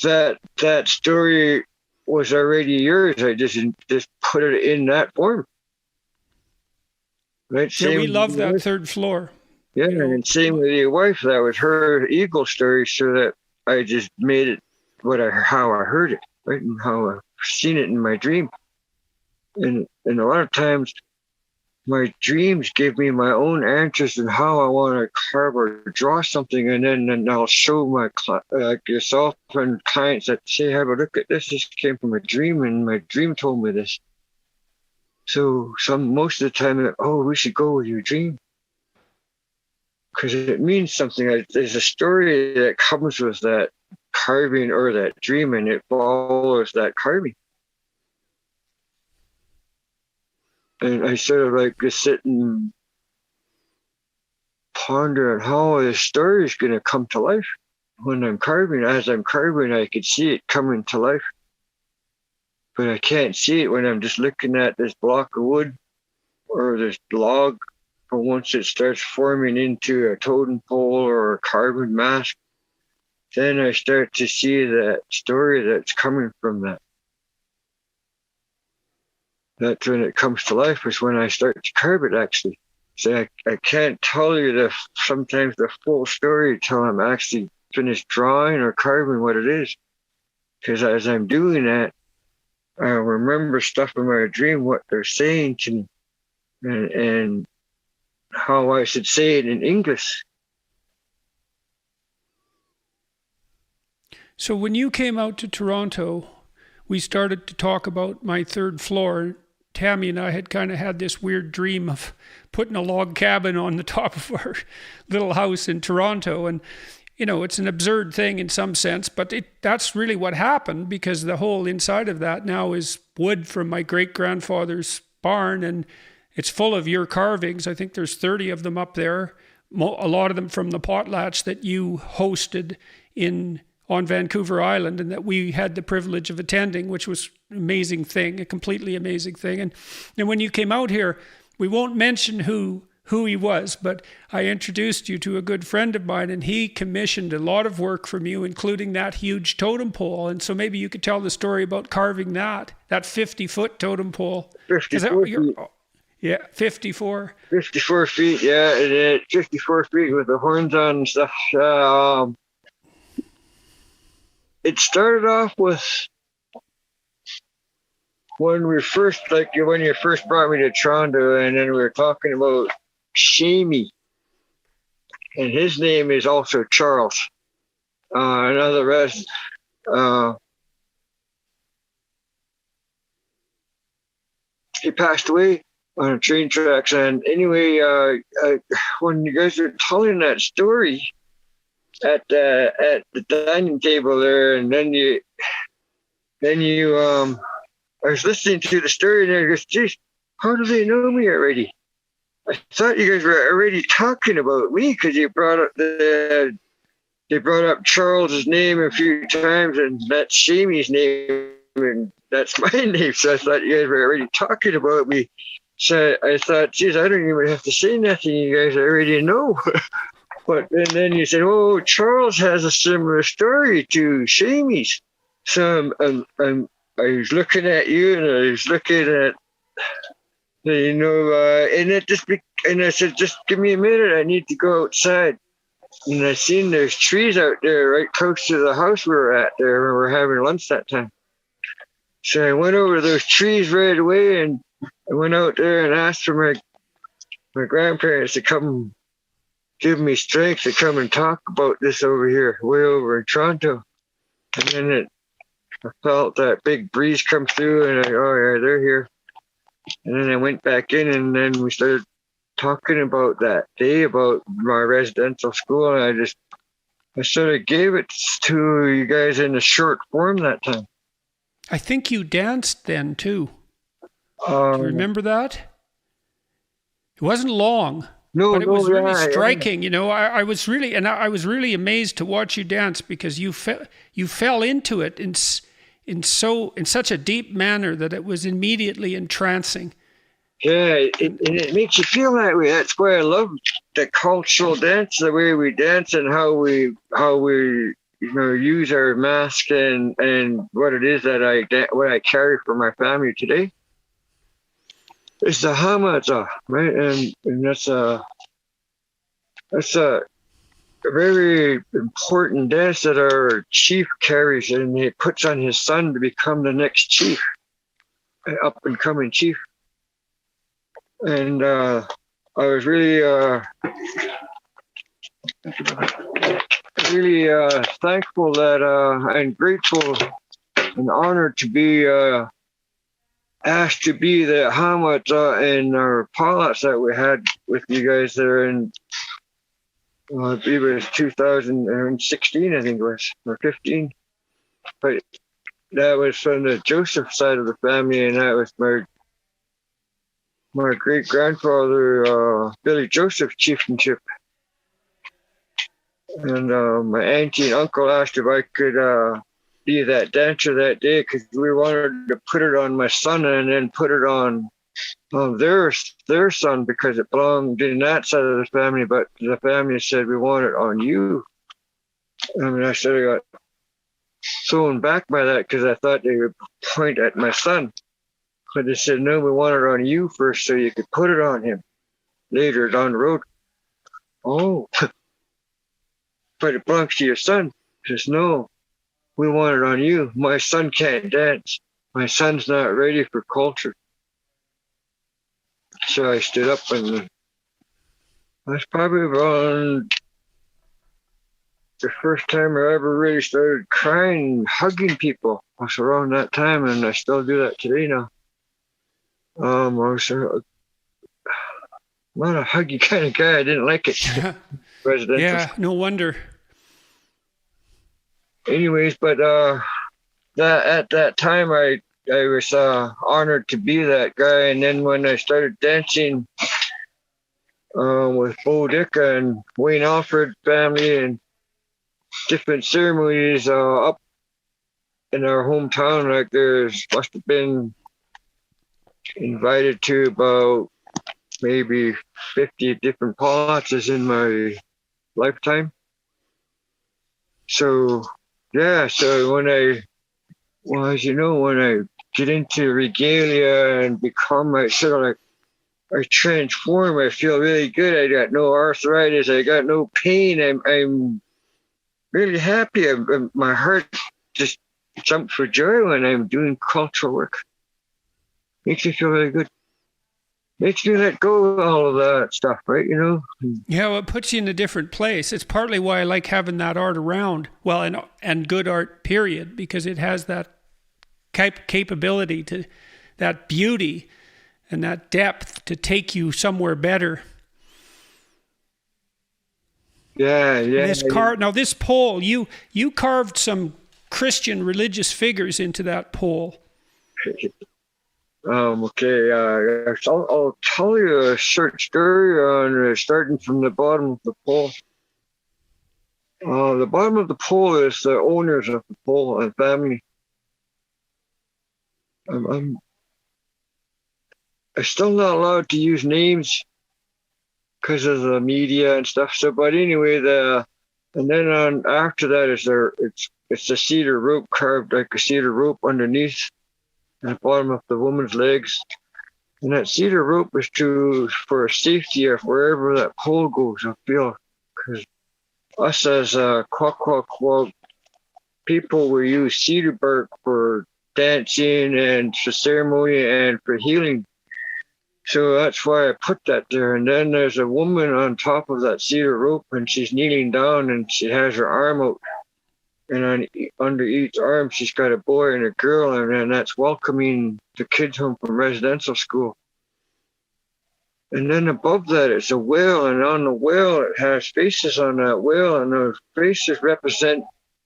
that story was already yours. I just put it in that form. Right? Yeah, we love that third floor. Yeah, and same with your wife. That was her eagle story, so that I just made it how I heard it, right, and how I've seen it in my dream. And a lot of times, my dreams give me my own answers and how I want to carve or draw something, and then I'll show my yourself and clients that say, "Have a look at this. This came from a dream, and my dream told me this." So most of the time, we should go with your dream because it means something. There's a story that comes with that carving or that dream, and it follows that carving. And I sort of just sit and ponder on how the story is going to come to life when I'm carving. As I'm carving, I can see it coming to life. But I can't see it when I'm just looking at this block of wood or this log. But once it starts forming into a totem pole or a carving mask, then I start to see that story that's coming from that. That's when it comes to life, is when I start to carve it, actually. So I can't tell you sometimes the full story until I'm actually finished drawing or carving what it is. Because as I'm doing that, I remember stuff in my dream, what they're saying to me, and how I should say it in English. So when you came out to Toronto, we started to talk about my third floor. Tammy and I had kind of had this weird dream of putting a log cabin on the top of our little house in Toronto. And it's an absurd thing in some sense, but that's really what happened, because the whole inside of that now is wood from my great-grandfather's barn, and it's full of your carvings. I think there's 30 of them up there, a lot of them from the potlatch that you hosted on Vancouver Island, and that we had the privilege of attending, which was an amazing thing, a completely amazing thing. And when you came out here, we won't mention who he was, but I introduced you to a good friend of mine, and he commissioned a lot of work from you, including that huge totem pole. And so maybe you could tell the story about carving that 50-foot totem pole. 54 feet. Yeah, 54. 54 feet, yeah, 54 feet with the horns on and stuff. It started off with when you first brought me to Toronto, and then we were talking about Shamey, and his name is also Charles. Another resident. He passed away on the train tracks, and anyway, when you guys were telling that story at the dining table there, and then you I was listening to the story, and I goes, geez, how do they know me already? I thought you guys were already talking about me, because you brought up they brought up Charles's name a few times, and that's Shamey's name, and that's my name. So I thought you guys were already talking about me. So I thought, geez, I don't even have to say nothing. You guys already know. And then you said, oh, Charles has a similar story to Shamey's. So I was looking at you, and I was looking at, and I said, just give me a minute. I need to go outside. And I seen there's trees out there right close to the house we were at there when we were having lunch that time. So I went over those trees right away, and I went out there and asked for my grandparents to come give me strength to come and talk about this over here, way over in Toronto. And then I felt that big breeze come through, and oh yeah, they're here. And then I went back in, and then we started talking about that day, about my residential school, and I sort of gave it to you guys in a short form that time. I think you danced then too. Do you remember that? It wasn't long. But it was really striking, I was really amazed to watch you dance, because you fell into it in such a deep manner that it was immediately entrancing. Yeah, it makes you feel that way. That's why I love the cultural dance, the way we dance, and how we use our mask and what it is that I carry for my family today. It's the hamaza, right? And that's a very important dance that our chief carries, and he puts on his son to become the next chief, up and coming chief. And I was really thankful that and grateful and honored to be asked to be the hamata in our pilots that we had with you guys there in I believe it was 2016, I think it was, or 15. But that was from the Joseph side of the family, and that was my great grandfather Billy Joseph chieftainship. And my auntie and uncle asked if I could be that dancer that day, because we wanted to put it on my son and then put it on their son, because it belonged in that side of the family, but the family said, we want it on you. I sort of got thrown back by that, because I thought they would point at my son. But they said, no, we want it on you first so you could put it on him later down the road. Oh, but it belongs to your son. He says, no, we want it on you. My son can't dance. My son's not ready for culture. So I stood up, and that's probably around the first time I ever really started crying, hugging people. It was around that time, and I still do that today now. I was not a huggy kind of guy. I didn't like it. Yeah, no wonder. anyways, but that at that time I was honored to be that guy. And then when I started dancing with Bo Dicka and Wayne Alford family and different ceremonies up in our hometown, like there's must have been invited to about maybe 50 different pauses in my lifetime. So yeah, so when I get into regalia and become I transform, I feel really good. I got no arthritis, I got no pain. I'm really happy. My heart just jumps for joy when I'm doing cultural work. Makes me feel really good. Makes me let go of all of that stuff, right? Yeah, well, it puts you in a different place. It's partly why I like having that art around. Well, and good art, period, because it has that capability to, that beauty and that depth to take you somewhere better. Yeah. Now this pole, you carved some Christian religious figures into that pole. Okay. I'll tell you a short story on starting from the bottom of the pole. The bottom of the pole is the owners of the pole and family. I'm still not allowed to use names because of the media and stuff. So, but anyway, and then on after that is it's a cedar rope carved like a cedar rope underneath at the bottom of the woman's legs, and that cedar rope is for safety of wherever that pole goes. I feel because us as Kwakwaka'wakw people, we use cedar bark for dancing and for ceremony and for healing. So that's why I put that there. And then there's a woman on top of that cedar rope, and she's kneeling down, and she has her arm out. And under each arm, she's got a boy and a girl, and then that's welcoming the kids home from residential school. And then above that, it's a whale, and on the whale, it has faces on that whale, and those faces represent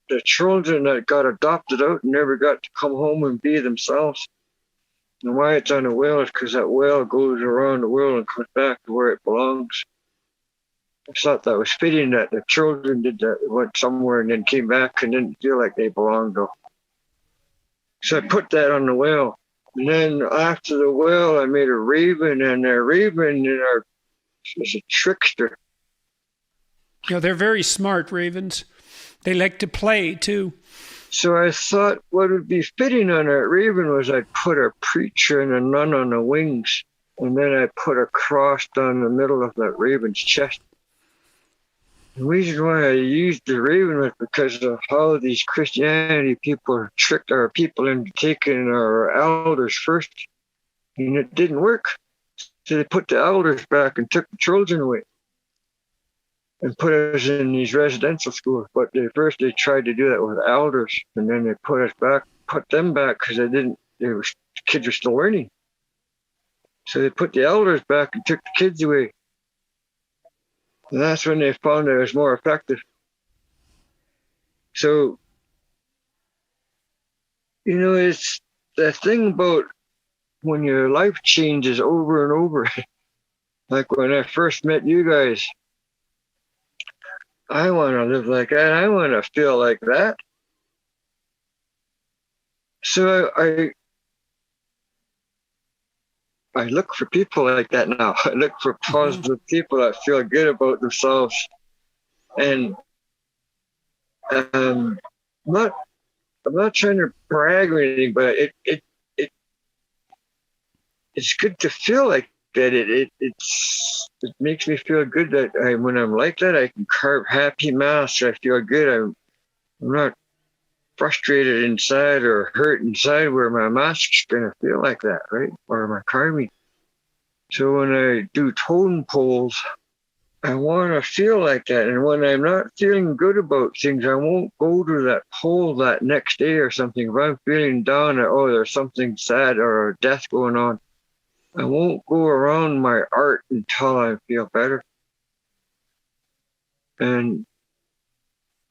the children that got adopted out and never got to come home and be themselves. And why it's on a whale is because that whale goes around the world and comes back to where it belongs. I thought that was fitting that the children did that, went somewhere and then came back and didn't feel like they belonged though. So I put that on the whale. And then after the whale, I made a raven, and a raven is a trickster. Yeah, they're very smart, ravens. They like to play too. So I thought what would be fitting on that raven was I'd put a preacher and a nun on the wings, and then I put a cross down the middle of that raven's chest. The reason why I used the raven was because of how these Christianity people tricked our people into taking our elders first, and it didn't work. So they put the elders back and took the children away and put us in these residential schools. But they tried to do that with elders, and then they put them back because the kids were still learning. So they put the elders back and took the kids away. And that's when they found it was more effective. So, it's the thing about when your life changes over and over. Like when I first met you guys, I want to live like that. I want to feel like that. So I look for people like that now. I look for positive people that feel good about themselves. And I'm not trying to brag or anything, but it's good to feel like that. It makes me feel good that when I'm like that, I can carve happy masks. I feel good. I'm not frustrated inside or hurt inside where my mask's going to feel like that, right? Or my carving. So when I do totem poles, I want to feel like that. And when I'm not feeling good about things, I won't go to that pole that next day or something. If I'm feeling down, there's something sad or a death going on, I won't go around my art until I feel better. And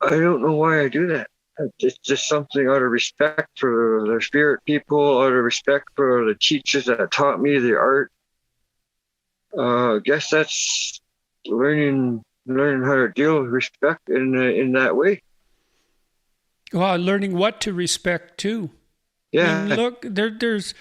I don't know why I do that. It's just something out of respect for the spirit people, out of respect for the teachers that taught me the art. I guess that's learning how to deal with respect in that way. Well, learning what to respect too. Yeah. I mean, look, there's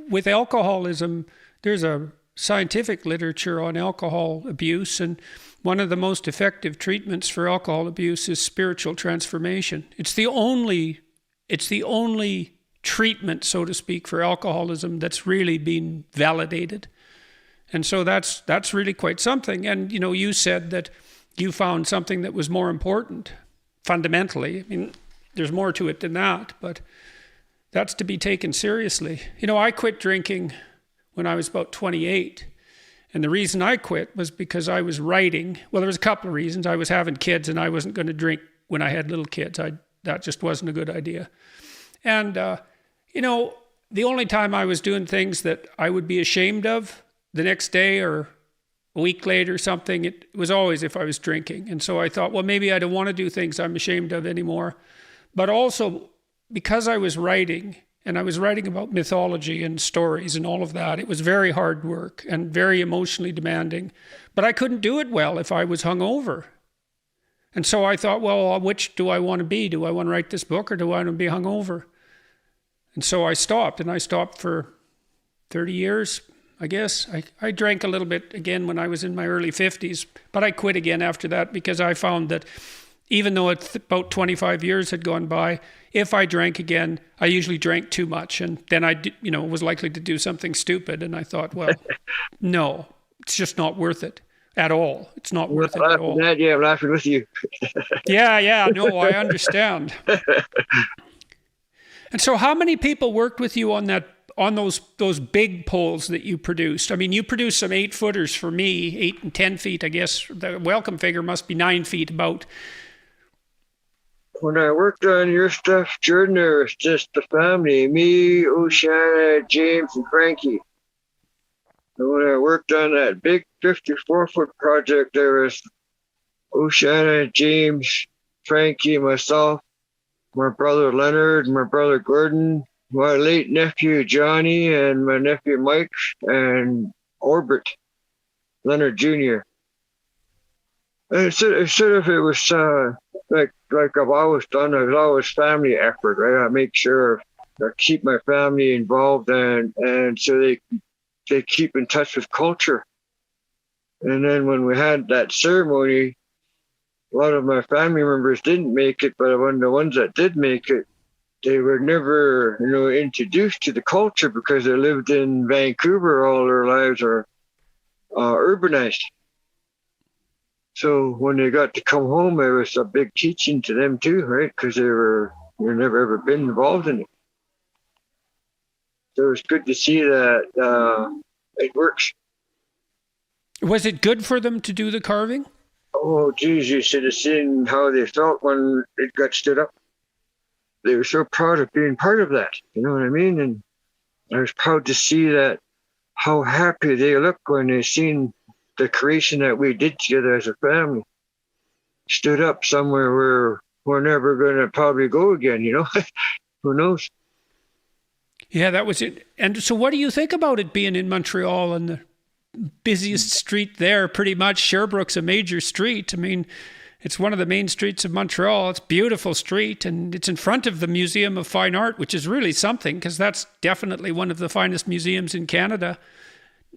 with alcoholism, there's a scientific literature on alcohol abuse, and one of the most effective treatments for alcohol abuse is spiritual transformation. It's the only treatment, so to speak, for alcoholism that's really been validated. And so that's really quite something. And you said that you found something that was more important fundamentally. I mean, there's more to it than that, but that's to be taken seriously. I quit drinking when I was about 28. And the reason I quit was because I was writing. Well, there was a couple of reasons. I was having kids and I wasn't going to drink when I had little kids. That just wasn't a good idea. And, the only time I was doing things that I would be ashamed of the next day or a week later or something, it was always if I was drinking. And so I thought, well, maybe I don't want to do things I'm ashamed of anymore. But also, because I was writing, and I was writing about mythology and stories and all of that, it was very hard work and very emotionally demanding. But I couldn't do it well if I was hungover. And so I thought, well, which do I want to be? Do I want to write this book or do I want to be hungover? And so I stopped, and I stopped for 30 years, I guess. I drank a little bit again when I was in my early 50s, but I quit again after that because I found that even though about 25 years had gone by, if I drank again, I usually drank too much. And then I was likely to do something stupid. And I thought, well, no, it's just not worth it at all. It's not worth it at all. Yeah, I'm laughing with you. Yeah, no, I understand. And so how many people worked with you on those big poles that you produced? I mean, you produced some 8-footers for me, 8 and 10 feet, I guess. The welcome figure must be 9 feet about. When I worked on your stuff, Jordan, there was just the family, me, Oceana, James, and Frankie. And when I worked on that big 54-foot project, there was Oceana, James, Frankie, myself, my brother Leonard, my brother Gordon, my late nephew Johnny, and my nephew Mike, and Orbit, Leonard Jr. And it was like I've always done. It was always family effort, right? I make sure I keep my family involved, and so they keep in touch with culture. And then when we had that ceremony, a lot of my family members didn't make it, but when the ones that did make it, they were never, introduced to the culture because they lived in Vancouver all their lives or urbanized. So when they got to come home, it was a big teaching to them too, right? Because they've never ever been involved in it. So it's good to see that it works. Was it good for them to do the carving? Oh, geez, you should have seen how they felt when it got stood up. They were so proud of being part of that. You know what I mean? And I was proud to see that, how happy they looked when they seen the creation that we did together as a family stood up somewhere where we're never going to probably go again, Who knows? Yeah, that was it. And so what do you think about it being in Montreal and the busiest street there? Pretty much Sherbrooke's a major street. I mean, it's one of the main streets of Montreal. It's a beautiful street, and it's in front of the Museum of Fine Art, which is really something because that's definitely one of the finest museums in Canada.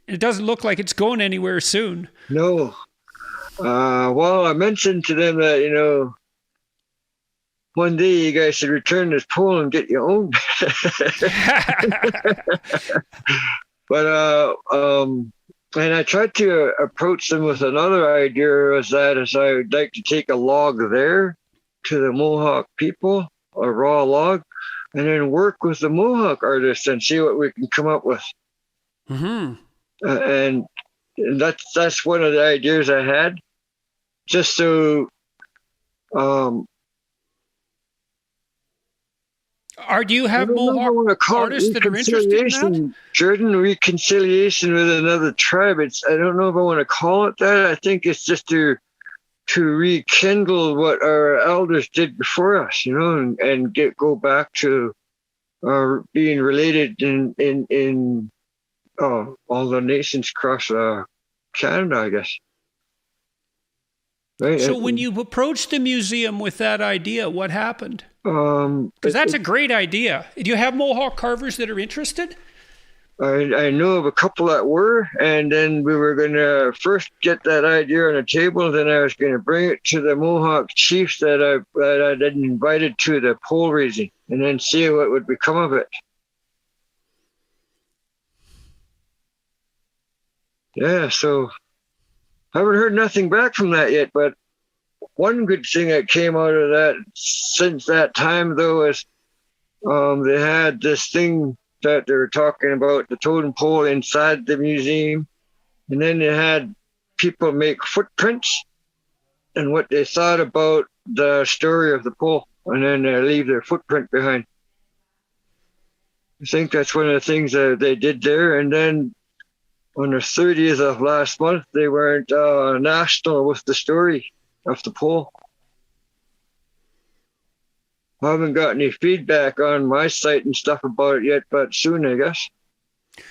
It doesn't look like it's going anywhere soon. No. Well, I mentioned to them that, one day you guys should return this pole and get your own. But, and I tried to approach them with another idea as I would like to take a log there to the Mohawk people, a raw log, and then work with the Mohawk artists and see what we can come up with. Mm-hmm. And that's one of the ideas I had, just so. Do you have Mohawk artists that are interested in that? Jordan, reconciliation with another tribe. I don't know if I want to call it that. I think it's just to to rekindle what our elders did before us, and go back to being related in all the nations across Canada, I guess. Right? So when you approached the museum with that idea, what happened? Because that's a great idea. Do you have Mohawk carvers that are interested? I know of a couple that were, and then we were going to first get that idea on the table. Then I was going to bring it to the Mohawk chiefs that I'd invited to the pole raising, and then see what would become of it. Yeah, so I haven't heard nothing back from that yet. But one good thing that came out of that since that time, though, is they had this thing that they were talking about, the totem pole inside the museum. And then they had people make footprints and what they thought about the story of the pole, and then they leave their footprint behind. I think that's one of the things that they did there. And then on the 30th of last month, they went national with the story of the pole. I haven't got any feedback on my site and stuff about it yet, but soon, I guess.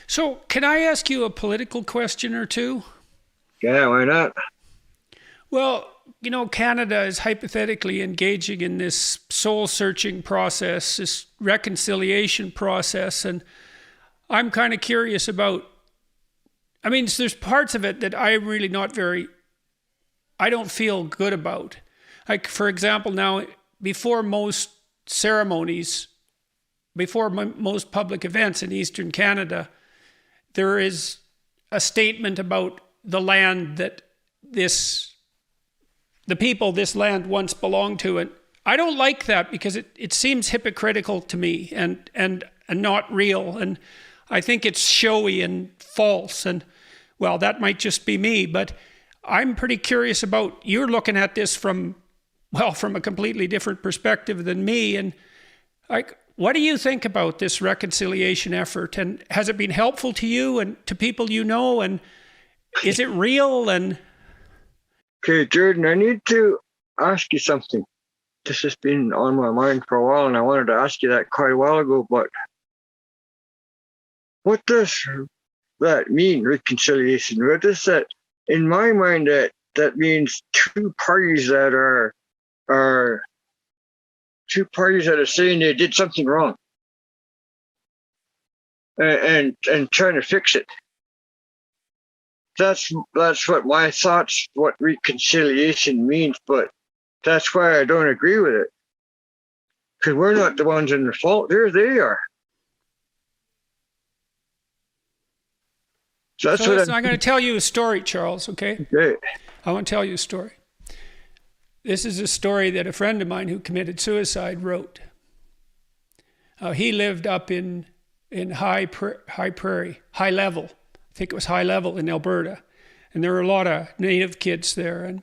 So can I ask you a political question or two? Yeah, why not? Well, Canada is hypothetically engaging in this soul-searching process, this reconciliation process, and I'm kind of curious about, there's parts of it that I'm really I don't feel good about. Like, for example, now, before most ceremonies, before most public events in Eastern Canada, there is a statement about the land that the people this land once belonged to. And I don't like that because it seems hypocritical to me and not real. And I think it's showy and false. And well, that might just be me, but I'm pretty curious about, you're looking at this from a completely different perspective than me. And what do you think about this reconciliation effort? And has it been helpful to you and to people you know? And is it real? And okay, Jordan, I need to ask you something. This has been on my mind for a while, and I wanted to ask you that quite a while ago, but what does that mean, reconciliation? What does that, in my mind, that means two parties that are saying they did something wrong and trying to fix it. That's what my thoughts, what reconciliation means, but that's why I don't agree with it. Because we're not the ones in the fault. They are. So I'm going to tell you a story, Charles, okay? Okay. I want to tell you a story. This is a story that a friend of mine who committed suicide wrote. He lived up in high prairie, high level. I think it was high level in Alberta. And there were a lot of native kids there. And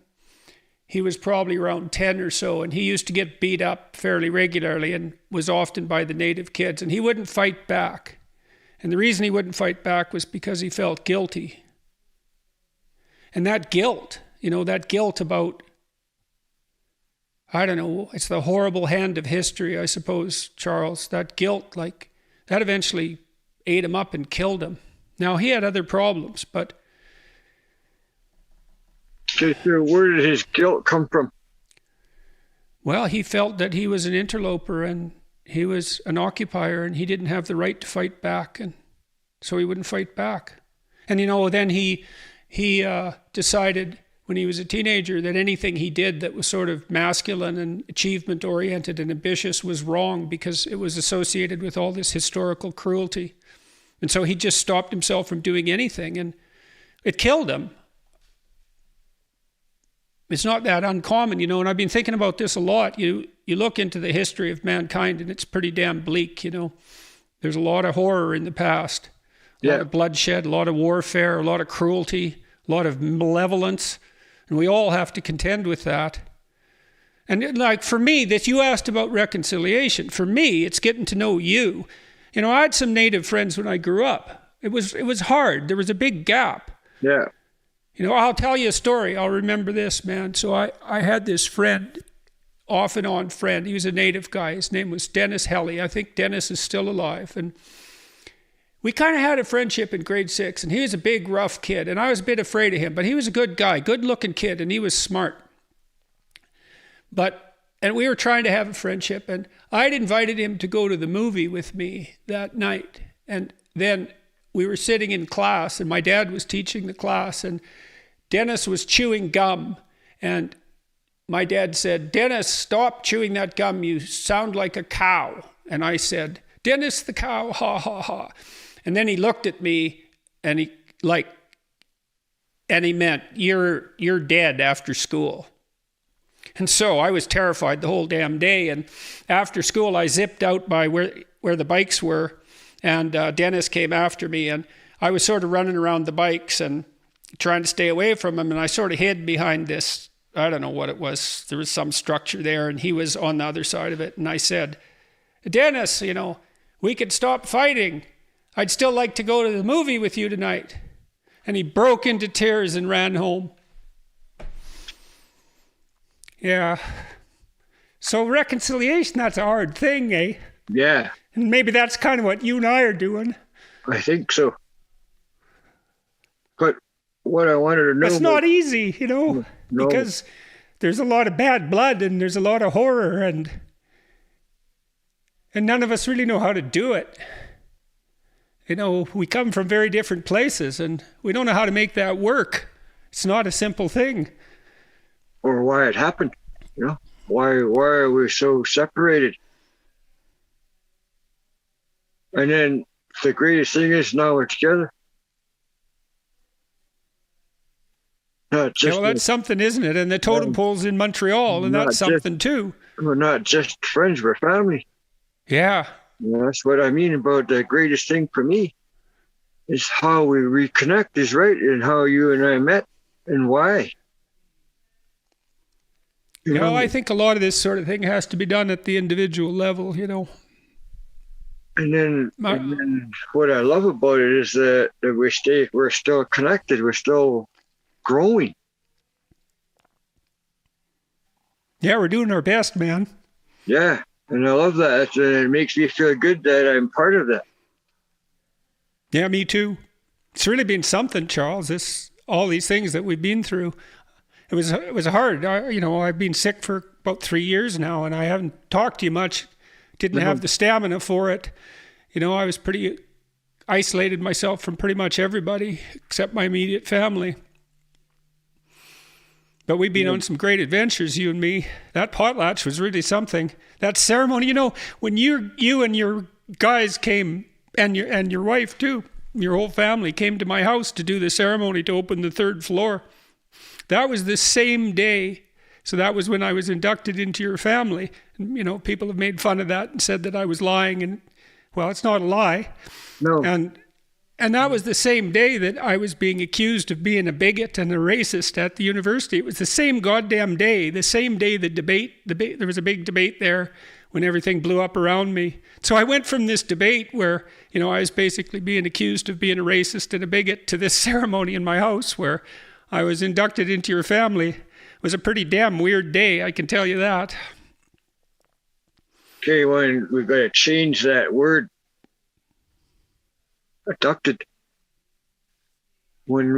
he was probably around 10 or so. And he used to get beat up fairly regularly and was often by the native kids. And he wouldn't fight back. And the reason he wouldn't fight back was because he felt guilty. And that guilt about, I don't know, it's the horrible hand of history, I suppose, Charles. That guilt, that eventually ate him up and killed him. Now, he had other problems, but... Okay, so where did his guilt come from? Well, he felt that he was an interloper and he was an occupier and he didn't have the right to fight back, and so he wouldn't fight back. And, then he decided when he was a teenager that anything he did that was sort of masculine and achievement-oriented and ambitious was wrong because it was associated with all this historical cruelty. And so he just stopped himself from doing anything, and it killed him. It's not that uncommon, and I've been thinking about this a lot. You look into the history of mankind, and it's pretty damn bleak, There's a lot of horror in the past. A lot of bloodshed, a lot of warfare, a lot of cruelty, a lot of malevolence. And we all have to contend with that. And for me, that you asked about reconciliation, for me, it's getting to know you. I had some native friends when I grew up. It was hard. There was a big gap. Yeah. I'll tell you a story. I'll remember this, man. So I had this friend, off and on friend. He was a native guy. His name was Dennis Helly. I think Dennis is still alive. And we kind of had a friendship in grade 6. And he was a big, rough kid. And I was a bit afraid of him. But he was a good guy, good-looking kid. And he was smart. And we were trying to have a friendship. And I'd invited him to go to the movie with me that night. And then we were sitting in class. And my dad was teaching the class. And Dennis was chewing gum, and my dad said, "Dennis, stop chewing that gum. You sound like a cow." And I said, "Dennis the cow, ha, ha, ha." And then he looked at me, and he meant, you're dead after school. And so I was terrified the whole damn day. And after school, I zipped out by where the bikes were, and Dennis came after me, and I was sort of running around the bikes and trying to stay away from him, and I sort of hid behind this, I don't know what it was. There was some structure there, and he was on the other side of it. And I said, "Dennis, we could stop fighting. I'd still like to go to the movie with you tonight." And he broke into tears and ran home. Yeah. So reconciliation, that's a hard thing, eh? Yeah. And maybe that's kind of what you and I are doing. I think so. But what I wanted to know... It's not easy, No. because there's a lot of bad blood and there's a lot of horror, and none of us really know how to do it. We come from very different places, and we don't know how to make that work. It's not a simple thing. Or why it happened, Why are we so separated? And then the greatest thing is now we're together. Not just that's something, isn't it? And the totem pole's in Montreal, and that's something too. We're not just friends, we're family. Yeah. That's what I mean about the greatest thing for me is how we reconnect is right, and how you and I met and why. I think a lot of this sort of thing has to be done at the individual level, And then what I love about it is that we're still connected, we're still growing. Yeah, we're doing our best, man. Yeah, and I love that. And it makes me feel good that I'm part of that. Yeah, me too. It's really been something, Charles. All these things that we've been through. It was hard. I've been sick for about 3 years now, and I haven't talked to you much. Didn't have the stamina for it. I was pretty isolated myself from pretty much everybody except my immediate family. But we've been on some great adventures, you and me. That potlatch was really something. That ceremony, when you and your guys came, and your wife too, your whole family came to my house to do the ceremony to open the 3rd floor. That was the same day. So that was when I was inducted into your family. And, people have made fun of that and said that I was lying. And, well, it's not a lie. No. And that was the same day that I was being accused of being a bigot and a racist at the university. It was the same goddamn day, the same day the debate, there was a big debate there when everything blew up around me. So I went from this debate where, I was basically being accused of being a racist and a bigot to this ceremony in my house where I was inducted into your family. It was a pretty damn weird day, I can tell you that. Okay, when we've got to change that word, abducted. When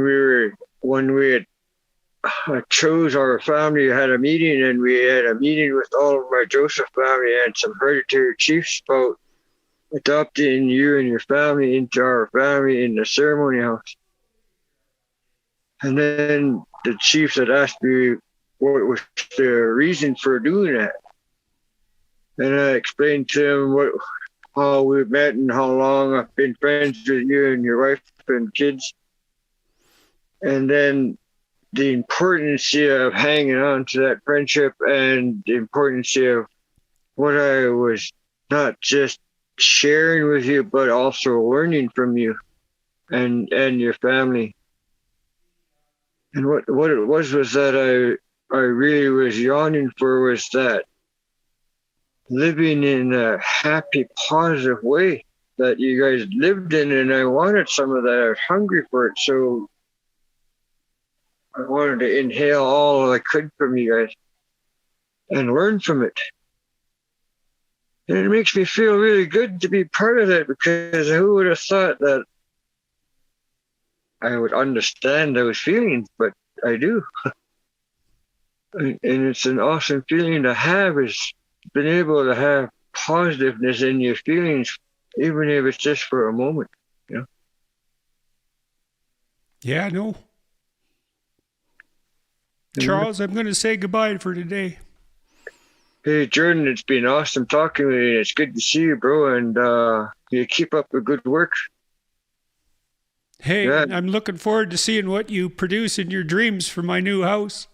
we had chose our family, had a meeting, and we had a meeting with all of my Joseph family and some hereditary chiefs about adopting you and your family into our family in the ceremony house. And then the chiefs had asked me what was the reason for doing that. And I explained to them how we met and how long I've been friends with you and your wife and kids. And then the importance of hanging on to that friendship and the importance of what I was not just sharing with you, but also learning from you and your family. And what it was that I really was yearning for was that living in a happy, positive way that you guys lived in, and I wanted some of that. I was hungry for it. So I wanted to inhale all I could from you guys and learn from it. And it makes me feel really good to be part of that, because who would have thought that I would understand those feelings, but I do. And it's an awesome feeling to have, is being able to have positiveness in your feelings, even if it's just for a moment. You know? Yeah, no. Charles, I'm going to say goodbye for today. Hey, Jordan, it's been awesome talking with you. It's good to see you, bro, and you keep up the good work. Hey, Yeah. I'm looking forward to seeing what you produce in your dreams for my new house.